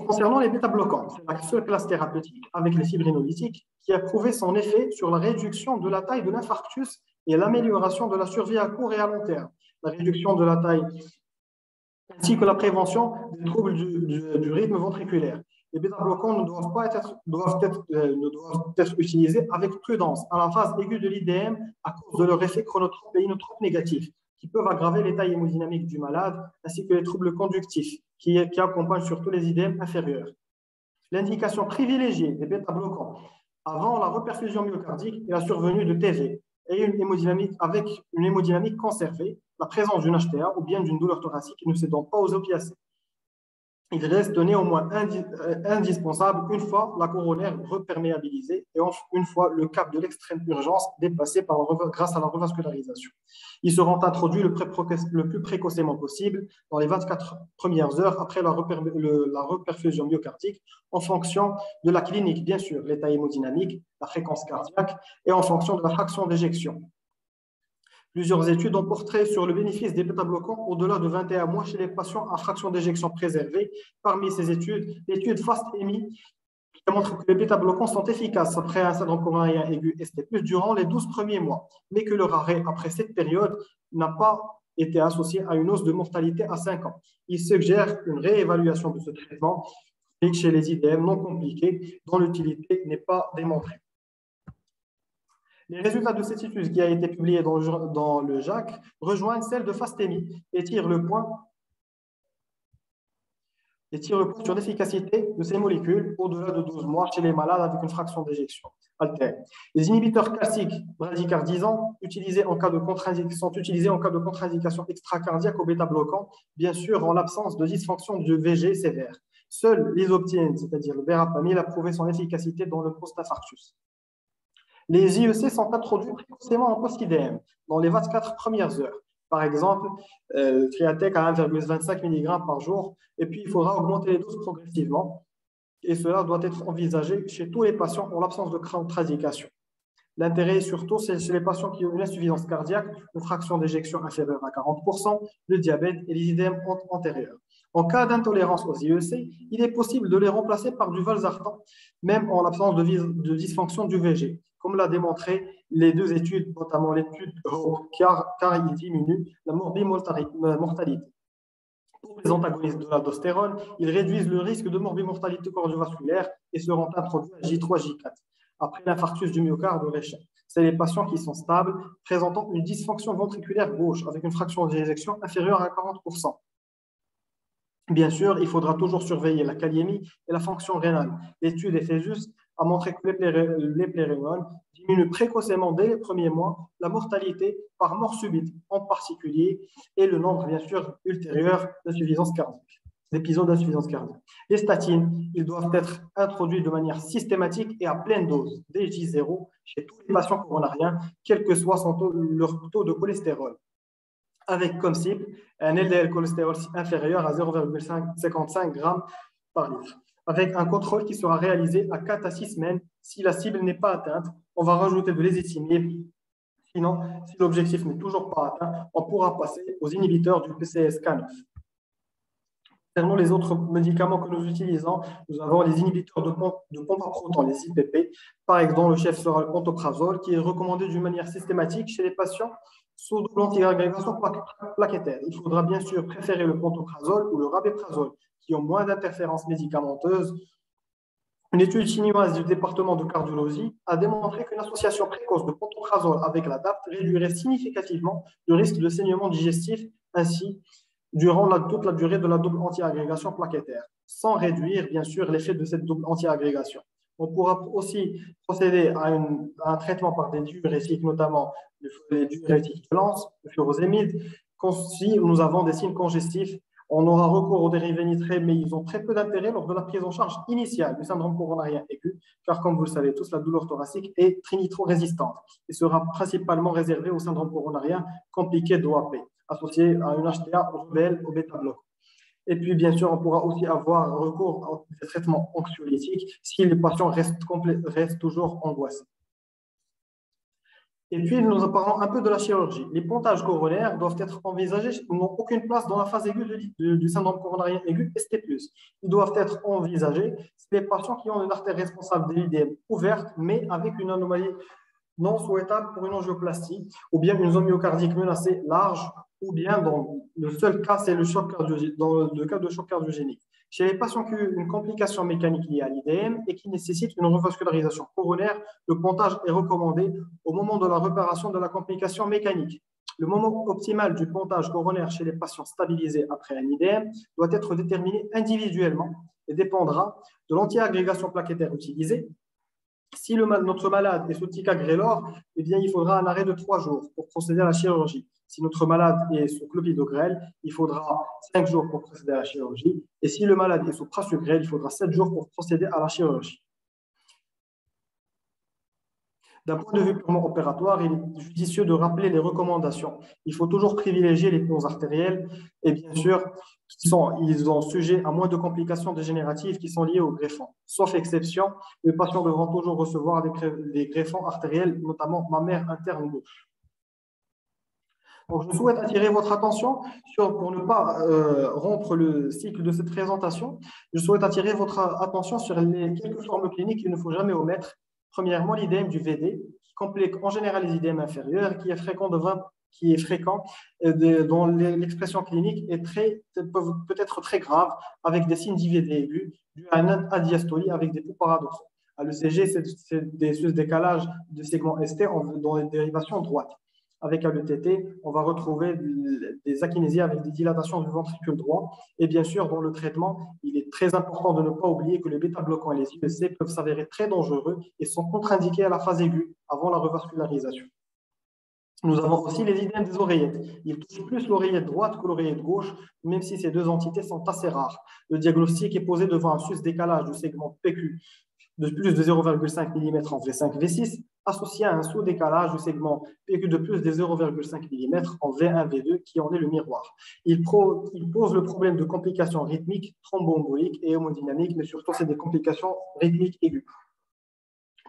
Concernant les bêta-bloquants, c'est la seule classe thérapeutique avec les fibrinolytiques qui a prouvé son effet sur la réduction de la taille de l'infarctus et l'amélioration de la survie à court et à long terme. La réduction de la taille ainsi que la prévention des troubles du rythme ventriculaire. Les bêta-bloquants ne doivent être utilisés avec prudence à la phase aiguë de l'IDM à cause de leur effet chronotrope et inotrope négatif, qui peuvent aggraver l'état hémodynamique du malade, ainsi que les troubles conductifs, qui accompagnent surtout les IDM inférieurs. L'indication privilégiée des bêta-bloquants avant la reperfusion myocardique est la survenue de TV et avec une hémodynamique conservée, la présence d'une HTA ou bien d'une douleur thoracique ne cédant pas aux opiacés. Il reste néanmoins indispensable une fois la coronaire reperméabilisée et une fois le cap de l'extrême urgence dépassé grâce à la revascularisation. Ils seront introduits le plus précocement possible dans les 24 premières heures après la reperfusion myocardique en fonction de la clinique, bien sûr, l'état hémodynamique, la fréquence cardiaque et en fonction de la fraction d'éjection. Plusieurs études ont porté sur le bénéfice des bêta-bloquants au-delà de 21 mois chez les patients à fraction d'éjection préservée. Parmi ces études, l'étude FAST-EMI qui montre que les bêta-bloquants sont efficaces après un syndrome coronarien aigu ST+, durant les 12 premiers mois, mais que leur arrêt après cette période n'a pas été associé à une hausse de mortalité à 5 ans. Il suggère une réévaluation de ce traitement chez les IDM non compliqués dont l'utilité n'est pas démontrée. Les résultats de cette étude qui a été publiée dans le JAC rejoignent celle de FAST-EMI et tirent le point sur l'efficacité de ces molécules au-delà de 12 mois chez les malades avec une fraction d'éjection altérée. Les inhibiteurs classiques bradycardisants sont utilisés en cas de contre-indication extracardiaque au bêta-bloquant, bien sûr en l'absence de dysfonction du VG sévère. Seul l'isoptine, c'est-à-dire le verapamil, a prouvé son efficacité dans le post-infarctus. Les IEC sont introduits précocement en post-IDM dans les 24 premières heures. Par exemple, Triatec à 1,25 mg par jour, et puis il faudra augmenter les doses progressivement. Et cela doit être envisagé chez tous les patients en l'absence de contre-indication. L'intérêt surtout, c'est chez les patients qui ont une insuffisance cardiaque, une fraction d'éjection inférieure à 40%, le diabète et les IDM antérieurs. En cas d'intolérance aux IEC, il est possible de les remplacer par du valsartan, même en l'absence de dysfonction du VG, comme l'a démontré les deux études, notamment l'étude HOPE, car il diminue la morbimortalité. Pour les antagonistes de l'aldostérone, ils réduisent le risque de morbimortalité cardiovasculaire et seront introduits à J3, J4 après l'infarctus du myocarde ou l'échec. C'est les patients qui sont stables, présentant une dysfonction ventriculaire gauche avec une fraction d'éjection inférieure à 40%. Bien sûr, il faudra toujours surveiller la kaliémie et la fonction rénale. L'étude Ephesus a montré que les plérémones diminuent précocement dès les premiers mois la mortalité par mort subite en particulier et le nombre, bien sûr, ultérieur d'insuffisance cardiaque, d'épisodes d'insuffisance cardiaque. Les statines, ils doivent être introduits de manière systématique et à pleine dose, dès J0, chez tous les patients coronariens, quel que soit leur taux de cholestérol, avec comme cible un LDL cholestérol inférieur à 0,55 g par litre, avec un contrôle qui sera réalisé à 4 à 6 semaines. Si la cible n'est pas atteinte, on va rajouter de l'ézetimibe. Sinon, si l'objectif n'est toujours pas atteint, on pourra passer aux inhibiteurs du PCSK9. Concernant les autres médicaments que nous utilisons, nous avons les inhibiteurs de pompe à protons, les IPP. Par exemple, le chef sera le pantoprazole, qui est recommandé d'une manière systématique chez les patients sous double antiagrégation plaquettaire. Il faudra bien sûr préférer le pantoprazole ou le rabeprazole, qui ont moins d'interférences médicamenteuses. Une étude chinoise du département de cardiologie a démontré qu'une association précoce de pantoprazole avec la DAPT réduirait significativement le risque de saignement digestif ainsi durant toute la durée de la double antiagrégation plaquettaire, sans réduire bien sûr l'effet de cette double antiagrégation. On pourra aussi procéder à un traitement par des diurétiques, notamment les diurétiques de Lance, le furosémide. Si nous avons des signes congestifs, on aura recours aux dérivés nitrés, mais ils ont très peu d'intérêt lors de la prise en charge initiale du syndrome coronarien aigu, car comme vous le savez tous, la douleur thoracique est trinitro-résistante et sera principalement réservée au syndrome coronarien compliqué d'OAP, associé à une HTA rebelle au bêta-bloquant. Et puis, bien sûr, on pourra aussi avoir recours à des traitements anxiolytiques si les patients restent toujours angoissés. Et puis, nous en parlons un peu de la chirurgie. Les pontages coronaires doivent être envisagés, n'ont aucune place dans la phase aiguë du syndrome coronarien aigu ST+. Ils doivent être envisagés si les patients qui ont une artère responsable de l'IDM ouverte, mais avec une anomalie non souhaitable pour une angioplastie, ou bien une zone myocardique menacée large, ou bien dans le seul cas, c'est le choc dans le cas de choc cardiogénique. Chez les patients qui ont une complication mécanique liée à l'IDM et qui nécessitent une revascularisation coronaire, le pontage est recommandé au moment de la réparation de la complication mécanique. Le moment optimal du pontage coronaire chez les patients stabilisés après un IDM doit être déterminé individuellement et dépendra de l'antiagrégation plaquettaire utilisée. Si notre malade est sous ticagrelor, eh bien, il faudra un arrêt de 3 jours pour procéder à la chirurgie. Si notre malade est sous clopidogrel, il faudra 5 jours pour procéder à la chirurgie. Et si le malade est sous prasugrel, il faudra 7 jours pour procéder à la chirurgie. D'un point de vue purement opératoire, il est judicieux de rappeler les recommandations. Il faut toujours privilégier les ponts artériels et bien sûr, ils sont sujets à moins de complications dégénératives qui sont liées au greffon. Sauf exception, les patients devront toujours recevoir des greffons artériels, notamment mammaire interne gauche. Donc, je souhaite attirer votre attention pour ne pas rompre le cycle de cette présentation. Je souhaite attirer votre attention sur les quelques formes cliniques qu'il ne faut jamais omettre. Premièrement, l'IDM du VD, qui complique en général les IDM inférieurs, qui est fréquent, dont l'expression clinique peut être très grave, avec des signes d'IVD aigus, dû à une adiastolie avec des pouls paradoxaux. À l'ECG, c'est des sus-décalages de segment ST dans les dérivations droites. Avec l'ETT, on va retrouver des akinésies avec des dilatations du ventricule droit. Et bien sûr, dans le traitement, il est très important de ne pas oublier que les bêta-bloquants et les IEC peuvent s'avérer très dangereux et sont contre-indiqués à la phase aiguë avant la revascularisation. Nous avons aussi les IDM des oreillettes. Ils touchent plus l'oreillette droite que l'oreillette gauche, même si ces deux entités sont assez rares. Le diagnostic est posé devant un sus-décalage du segment PQ de plus de 0,5 mm en V5, V6, associé à un sous-décalage du segment PQ de plus de 0,5 mm en V1, V2, qui en est le miroir. Il pose le problème de complications rythmiques, thromboemboliques et hémodynamiques, mais surtout, c'est des complications rythmiques aiguës.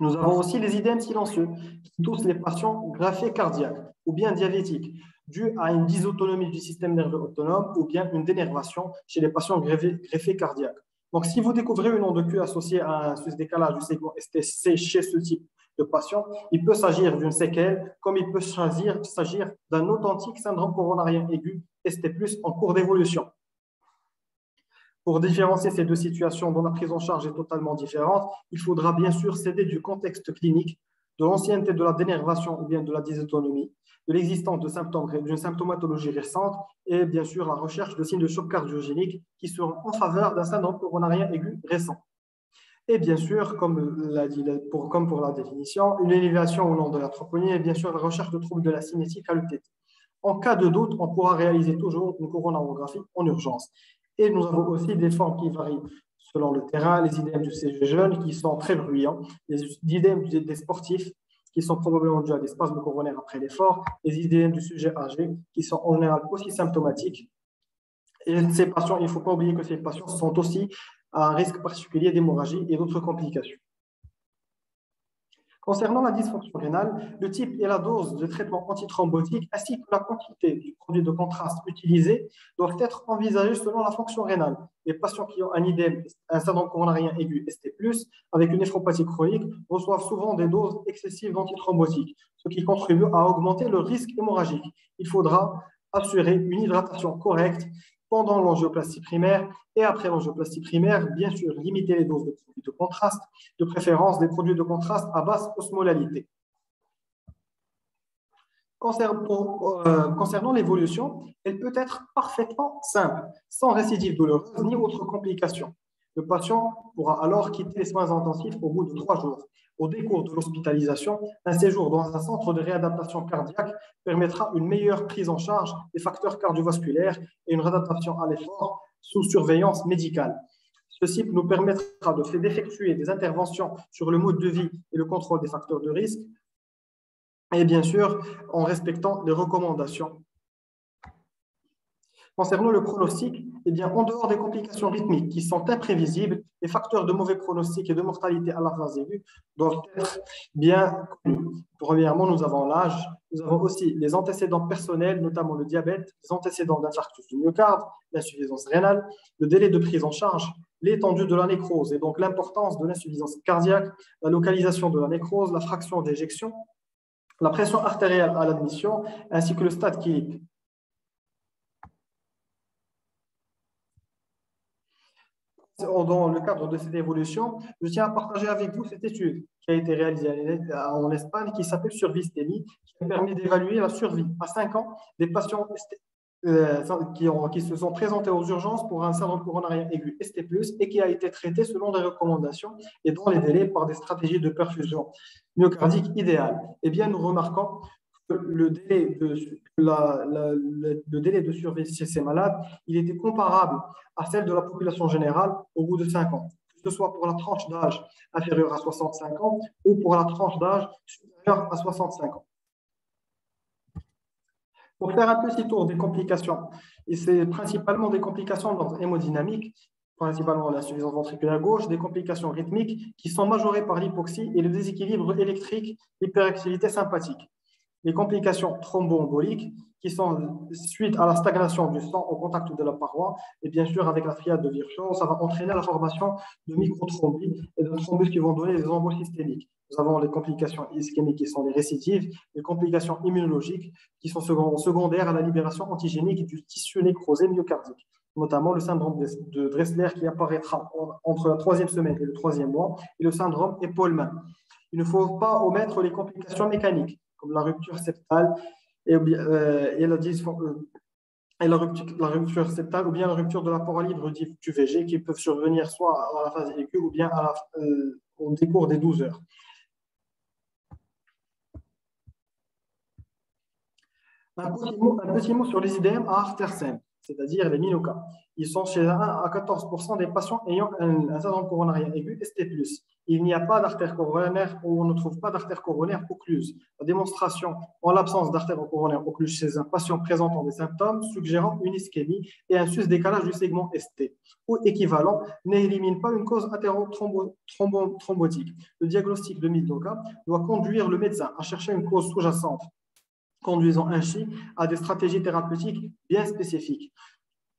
Nous avons aussi les IDM silencieux, qui touchent les patients graphés cardiaques ou bien diabétiques, dû à une dysautonomie du système nerveux autonome ou bien une dénervation chez les patients greffés cardiaques. Donc, si vous découvrez une onde Q associée à un sus-décalage du segment STC chez ce type de patient, il peut s'agir d'une séquelle, comme il peut s'agir d'un authentique syndrome coronarien aigu ST+, en cours d'évolution. Pour différencier ces deux situations dont la prise en charge est totalement différente, il faudra bien sûr s'aider du contexte clinique, de l'ancienneté de la dénervation ou bien de la dysautonomie, de l'existence de symptômes, d'une symptomatologie récente et bien sûr la recherche de signes de choc cardiogénique qui seront en faveur d'un syndrome coronarien aigu récent. Et bien sûr, comme pour la définition, une élévation au nom de la troponie et bien sûr la recherche de troubles de la cinétique à l'ETT. En cas de doute, on pourra réaliser toujours une coronarographie en urgence. Et nous avons aussi des formes qui varient selon le terrain, les idèmes du CG jeune qui sont très bruyants, les idèmes des sportifs qui sont probablement dus à des spasmes coronaires après l'effort, les idèmes du sujet âgé qui sont en général aussi symptomatiques. Et ces patients, il ne faut pas oublier que ces patients sont aussi à un risque particulier d'hémorragie et d'autres complications. Concernant la dysfonction rénale, le type et la dose de traitement antithrombotique ainsi que la quantité du produit de contraste utilisé doivent être envisagés selon la fonction rénale. Les patients qui ont un IDEM, un syndrome coronarien aigu ST+, avec une néphropathie chronique, reçoivent souvent des doses excessives d'antithrombotiques, ce qui contribue à augmenter le risque hémorragique. Il faudra assurer une hydratation correcte pendant l'angioplastie primaire et après l'angioplastie primaire, bien sûr, limiter les doses de produits de contraste, de préférence des produits de contraste à basse osmolalité. Concernant l'évolution, elle peut être parfaitement simple, sans récidive douloureuse ni autre complication. Le patient pourra alors quitter les soins intensifs au bout de 3 jours. Au décours de l'hospitalisation, un séjour dans un centre de réadaptation cardiaque permettra une meilleure prise en charge des facteurs cardiovasculaires et une réadaptation à l'effort sous surveillance médicale. Ceci nous permettra d'effectuer des interventions sur le mode de vie et le contrôle des facteurs de risque, et bien sûr en respectant les recommandations. Concernant le pronostic, eh bien, en dehors des complications rythmiques qui sont imprévisibles, les facteurs de mauvais pronostic et de mortalité à la phase aiguë doivent être bien connus. Premièrement, nous avons l'âge, nous avons aussi les antécédents personnels, notamment le diabète, les antécédents d'infarctus du myocarde, l'insuffisance rénale, le délai de prise en charge, l'étendue de la nécrose et donc l'importance de l'insuffisance cardiaque, la localisation de la nécrose, la fraction d'éjection, la pression artérielle à l'admission, ainsi que le stade clinique. Dans le cadre de cette évolution, je tiens à partager avec vous cette étude qui a été réalisée en Espagne qui s'appelle Survistémie, qui a permis d'évaluer la survie à 5 ans des patients qui se sont présentés aux urgences pour un syndrome coronarien aigu ST+, et qui a été traité selon des recommandations et dans les délais par des stratégies de perfusion myocardique idéales. Eh bien, nous remarquons que le délai de survie chez ces malades, il était comparable à celle de la population générale au bout de 5 ans, que ce soit pour la tranche d'âge inférieure à 65 ans ou pour la tranche d'âge supérieure à 65 ans. Pour faire un petit tour des complications, et c'est principalement des complications d'ordre hémodynamique, principalement l'insuffisance ventriculaire gauche, des complications rythmiques qui sont majorées par l'hypoxie et le déséquilibre électrique, l'hyperactivité sympathique. Les complications thromboemboliques qui sont suite à la stagnation du sang au contact de la paroi, et bien sûr avec la triade de Virchow, ça va entraîner la formation de microthrombus et de thrombus qui vont donner des embolies systémiques. Nous avons les complications ischémiques qui sont les récidives, les complications immunologiques qui sont secondaires à la libération antigénique du tissu nécrosé myocardique, notamment le syndrome de Dressler qui apparaîtra entre la 3e semaine et le 3e mois, et le syndrome épaule-main. Il ne faut pas omettre les complications mécaniques, comme la rupture septale et la rupture septale ou bien la rupture de la paroi libre du VG qui peuvent survenir soit à la phase aiguë ou bien au décours des 12 heures. Un petit mot sur les IDM à artère saine, c'est-à-dire les MINOCA. Ils sont chez 1 à 14% des patients ayant un syndrome coronarien aigu ST+. Il n'y a pas d'artère coronaire ou on ne trouve pas d'artère coronaire occluse. La démonstration en l'absence d'artère coronaire occluse chez un patient présentant des symptômes suggérant une ischémie et un sus-décalage du segment ST ou équivalent n'élimine pas une cause athérothrombotique. Le diagnostic de MINOCA doit conduire le médecin à chercher une cause sous-jacente, conduisant ainsi à des stratégies thérapeutiques bien spécifiques.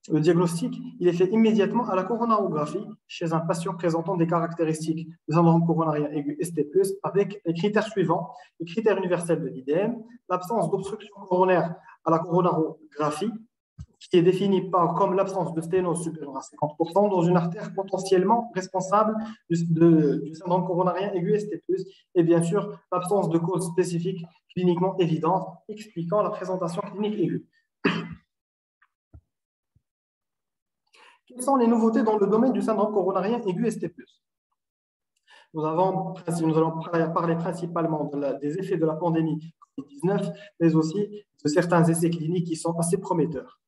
Le diagnostic, il est fait immédiatement à la coronarographie chez un patient présentant des caractéristiques de syndrome coronarien aigu ST+, avec les critères suivants: les critères universels de l'IDM, l'absence d'obstruction coronaire à la coronarographie, qui est définie comme l'absence de sténose supérieure à 50% dans une artère potentiellement responsable du syndrome coronarien aigu ST+, et bien sûr l'absence de cause spécifique cliniquement évidente expliquant la présentation clinique aiguë. Quelles sont les nouveautés dans le domaine du syndrome coronarien aigu ST+? Nous allons parler principalement des effets de la pandémie COVID-19, mais aussi de certains essais cliniques qui sont assez prometteurs.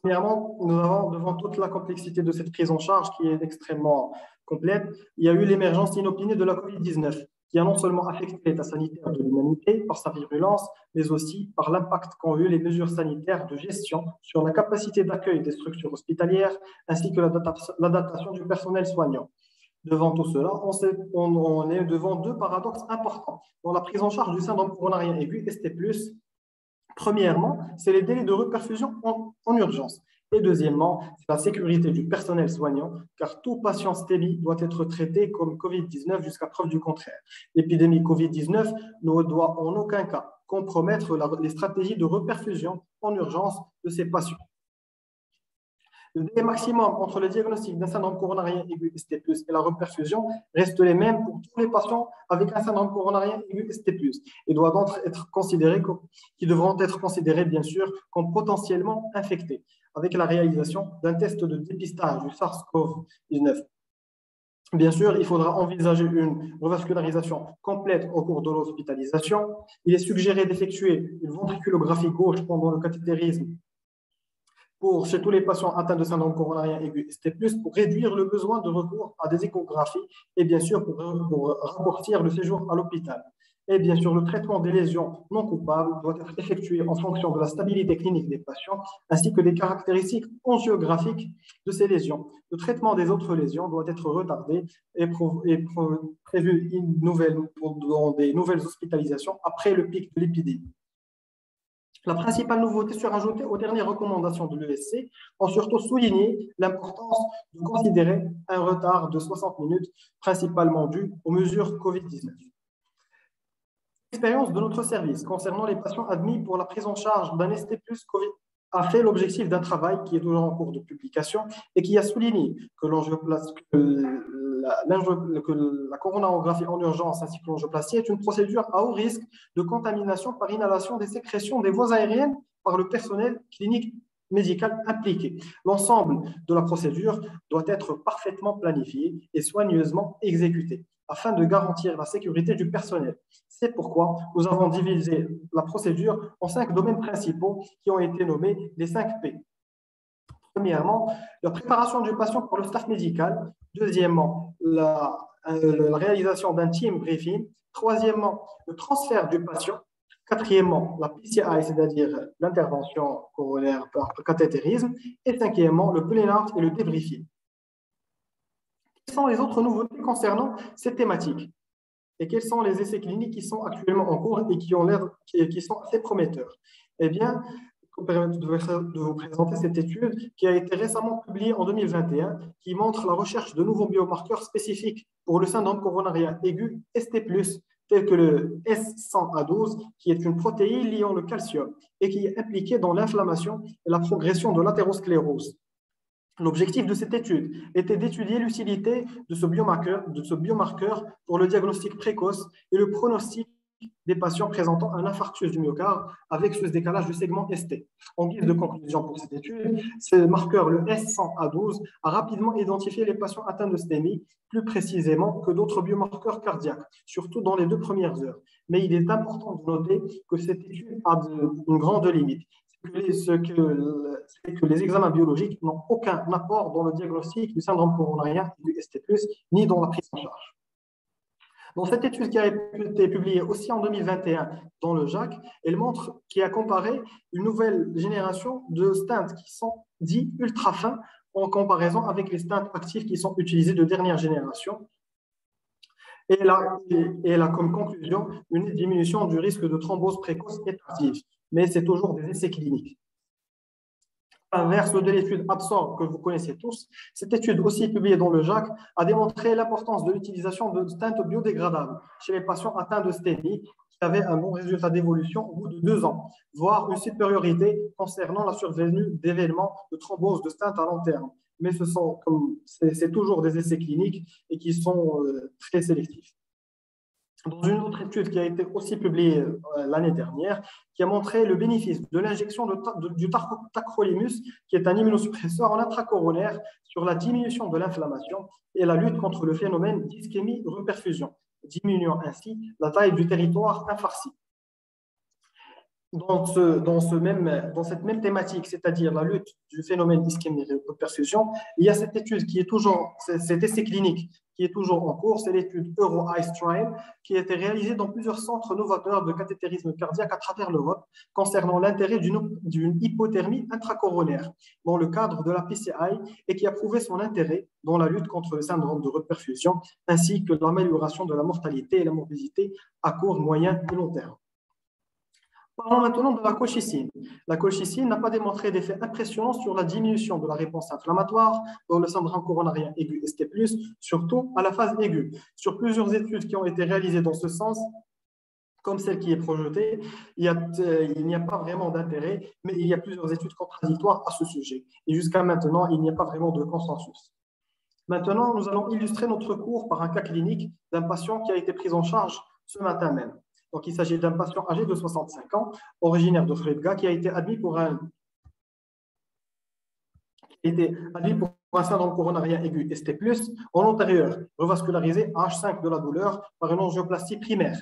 Premièrement, nous avons, devant toute la complexité de cette prise en charge qui est extrêmement complète, il y a eu l'émergence inopinée de la COVID-19, qui a non seulement affecté l'état sanitaire de l'humanité par sa virulence, mais aussi par l'impact qu'ont eu les mesures sanitaires de gestion sur la capacité d'accueil des structures hospitalières, ainsi que l'adaptation du personnel soignant. Devant tout cela, on est devant deux paradoxes importants dans la prise en charge du syndrome coronarien aigu ST+. Premièrement, c'est les délais de reperfusion en urgence. Et deuxièmement, c'est la sécurité du personnel soignant, car tout patient STEMI doit être traité comme COVID-19 jusqu'à preuve du contraire. L'épidémie COVID-19 ne doit en aucun cas compromettre les stratégies de reperfusion en urgence de ces patients. Le délai maximum entre le diagnostic d'un syndrome coronarien aigu ST+ et la reperfusion reste les mêmes pour tous les patients avec un syndrome coronarien aigu ST+. Ils devront être considérés, bien sûr, comme potentiellement infectés, avec la réalisation d'un test de dépistage du SARS-CoV-19. Bien sûr, il faudra envisager une revascularisation complète au cours de l'hospitalisation. Il est suggéré d'effectuer une ventriculographie gauche pendant le cathétérisme chez tous les patients atteints de syndrome coronarien aigu ST+, pour réduire le besoin de recours à des échographies et bien sûr pour raccourcir le séjour à l'hôpital. Et bien sûr, le traitement des lésions non coupables doit être effectué en fonction de la stabilité clinique des patients ainsi que des caractéristiques angiographiques de ces lésions. Le traitement des autres lésions doit être retardé et prévu dans des nouvelles hospitalisations après le pic de l'épidémie. La principale nouveauté surajoutée aux dernières recommandations de l'ESC ont surtout souligné l'importance de considérer un retard de 60 minutes, principalement dû aux mesures COVID-19. L'expérience de notre service concernant les patients admis pour la prise en charge d'un ST+ COVID a fait l'objectif d'un travail qui est toujours en cours de publication et qui a souligné que la coronarographie en urgence ainsi que l'angioplastie est une procédure à haut risque de contamination par inhalation des sécrétions des voies aériennes par le personnel clinique médical impliqué. L'ensemble de la procédure doit être parfaitement planifié et soigneusement exécuté afin de garantir la sécurité du personnel. C'est pourquoi nous avons divisé la procédure en 5 domaines principaux qui ont été nommés les 5 P. Premièrement, la préparation du patient pour le staff médical. Deuxièmement, la réalisation d'un team briefing. Troisièmement, le transfert du patient. Quatrièmement, la PCI, c'est-à-dire l'intervention coronaire par cathétérisme. Et cinquièmement, le clean-out et le débriefing. Quelles sont les autres nouveautés concernant cette thématique? Et quels sont les essais cliniques qui sont actuellement en cours et qui sont assez prometteurs? Eh bien, je vais me permettre de vous présenter cette étude qui a été récemment publiée en 2021, qui montre la recherche de nouveaux biomarqueurs spécifiques pour le syndrome coronarien aigu ST+, tel que le S100A12, qui est une protéine liant le calcium et qui est impliquée dans l'inflammation et la progression de l'athérosclérose. L'objectif de cette étude était d'étudier l'utilité de ce biomarqueur pour le diagnostic précoce et le pronostic des patients présentant un infarctus du myocarde avec ce décalage du segment ST. En guise de conclusion pour cette étude, ce marqueur, le S100A12, a rapidement identifié les patients atteints de STEMI plus précisément que d'autres biomarqueurs cardiaques, surtout dans les 2 premières heures. Mais il est important de noter que cette étude a une grande limite. C'est que les examens biologiques n'ont aucun apport dans le diagnostic du syndrome coronarien du ST+, ni dans la prise en charge. Dans cette étude qui a été publiée aussi en 2021 dans le JACC, qui a comparé une nouvelle génération de stents qui sont dits ultra fins en comparaison avec les stents actifs qui sont utilisés de dernière génération. Et elle a comme conclusion une diminution du risque de thrombose précoce et tardive. Mais c'est toujours des essais cliniques. À l'inverse de l'étude ABSORB que vous connaissez tous, cette étude aussi publiée dans le JACC a démontré l'importance de l'utilisation de stents biodégradables chez les patients atteints de STEMI avait un bon résultat d'évolution au bout de 2 ans, voire une supériorité concernant la survenue d'événements de thrombose de stent à long terme. Mais c'est toujours des essais cliniques et qui sont très sélectifs. Dans une autre étude qui a été aussi publiée l'année dernière, qui a montré le bénéfice de l'injection du tacrolimus, qui est un immunosuppresseur en intracoronaire, sur la diminution de l'inflammation et la lutte contre le phénomène d'ischémie-reperfusion, diminuant ainsi la taille du territoire infarci. Dans cette même thématique, c'est-à-dire la lutte du phénomène d'ischémie-reperfusion, il y a cette étude qui est toujours, cet essai clinique qui est toujours en cours, c'est l'étude Euro-ICE Trial, qui a été réalisée dans plusieurs centres novateurs de cathétérisme cardiaque à travers l'Europe, concernant l'intérêt d'une hypothermie intracoronaire dans le cadre de la PCI et qui a prouvé son intérêt dans la lutte contre le syndrome de reperfusion, ainsi que l'amélioration de la mortalité et la morbidité à court, moyen et long terme. Parlons maintenant de la colchicine. La colchicine n'a pas démontré d'effet impressionnant sur la diminution de la réponse inflammatoire dans le syndrome coronarien aigu ST+, surtout à la phase aiguë. Sur plusieurs études qui ont été réalisées dans ce sens, comme celle qui est projetée, il n'y a pas vraiment d'intérêt, mais il y a plusieurs études contradictoires à ce sujet. Et jusqu'à maintenant, il n'y a pas vraiment de consensus. Maintenant, nous allons illustrer notre cours par un cas clinique d'un patient qui a été pris en charge ce matin même. Donc, il s'agit d'un patient âgé de 65 ans, originaire de Fredga, qui a été admis pour un syndrome coronarien aigu ST+, en antérieur, revascularisé à H5 de la douleur par une angioplastie primaire,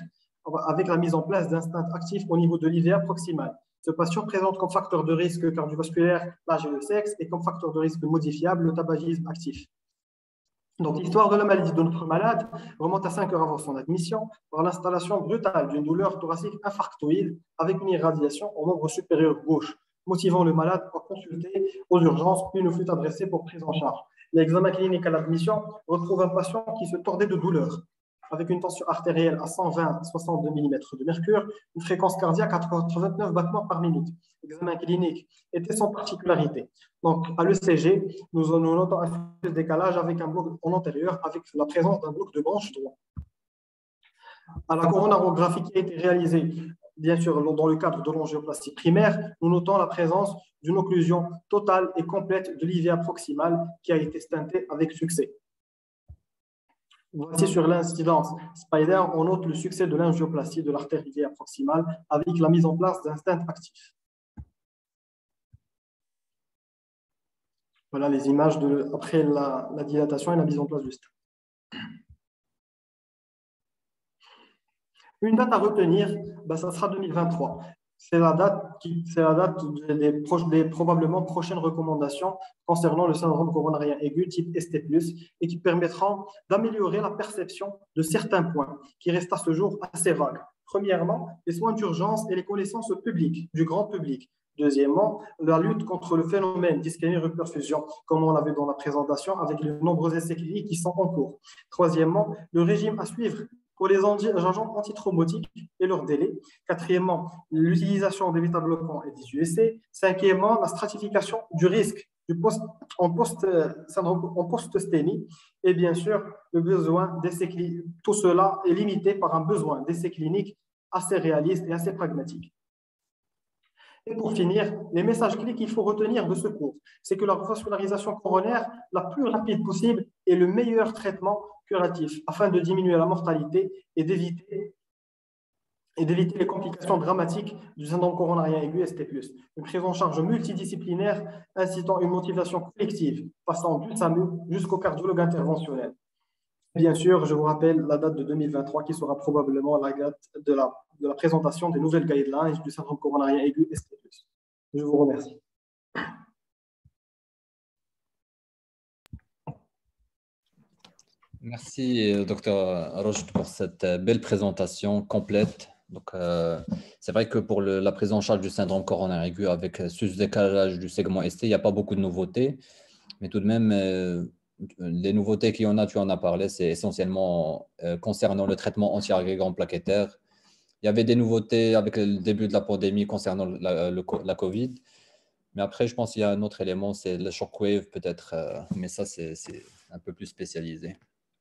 avec la mise en place d'un stent actif au niveau de l'IVA proximal. Ce patient présente comme facteur de risque cardiovasculaire l'âge et le sexe et comme facteur de risque modifiable le tabagisme actif. Donc, l'histoire de la maladie de notre malade remonte à 5 heures avant son admission par l'installation brutale d'une douleur thoracique infarctoïde avec une irradiation au membre supérieur gauche, motivant le malade à consulter aux urgences, puis nous fut adressé pour prise en charge. L'examen clinique à l'admission retrouve un patient qui se tordait de douleur, avec une tension artérielle à 120-62 mm de mercure, une fréquence cardiaque à 89 battements par minute. L'examen clinique était sans particularité. Donc, à l'ECG, nous notons un décalage avec un bloc en antérieur, avec la présence d'un bloc de branche droit. À la coronarographie qui a été réalisée, bien sûr, dans le cadre de l'angioplastie primaire, nous notons la présence d'une occlusion totale et complète de l'IVA proximale qui a été stentée avec succès. Voici sur l'incidence Spider, on note le succès de l'angioplastie de l'artère iliaque proximale avec la mise en place d'un stent actif. Voilà les images après la dilatation et la mise en place du stent. Une date à retenir, ça sera 2023. C'est la date des probablement prochaines recommandations concernant le syndrome coronarien aigu type ST+, et qui permettront d'améliorer la perception de certains points qui restent à ce jour assez vagues. Premièrement, les soins d'urgence et les connaissances publiques, du grand public. Deuxièmement, la lutte contre le phénomène d'ischémie-reperfusion, comme on l'a vu dans la présentation, avec les nombreux essais cliniques qui sont en cours. Troisièmement, le régime à suivre pour les agents antithrombotiques et leur délai. Quatrièmement, l'utilisation des bêta-bloquants et des USC. Cinquièmement, la stratification du risque en post-stémie. Et bien sûr, le besoin d'essais cliniques. Tout cela est limité par un besoin d'essais cliniques assez réalistes et assez pragmatiques. Et pour finir, les messages clés qu'il faut retenir de ce cours, c'est que la revascularisation coronaire la plus rapide possible est le meilleur traitement curatif afin de diminuer la mortalité et d'éviter les complications dramatiques du syndrome coronarien aigu ST+. Une prise en charge multidisciplinaire incitant une motivation collective, passant du SAMU jusqu'au cardiologue interventionnel. Bien sûr, je vous rappelle la date de 2023 qui sera probablement la date de la présentation des nouvelles guidelines du syndrome coronarien aigu ST+. Je vous remercie. Merci, docteur Roche, pour cette belle présentation complète. Donc, c'est vrai que pour la prise en charge du syndrome coronarien aigu avec ce décalage du segment ST, il n'y a pas beaucoup de nouveautés, mais tout de même, les nouveautés qu'il y en a, tu en as parlé, c'est essentiellement concernant le traitement anti-agrégant plaquettaire. Il y avait des nouveautés avec le début de la pandémie concernant la COVID, mais après, je pense qu'il y a un autre élément, c'est le shockwave peut-être, mais ça, c'est un peu plus spécialisé.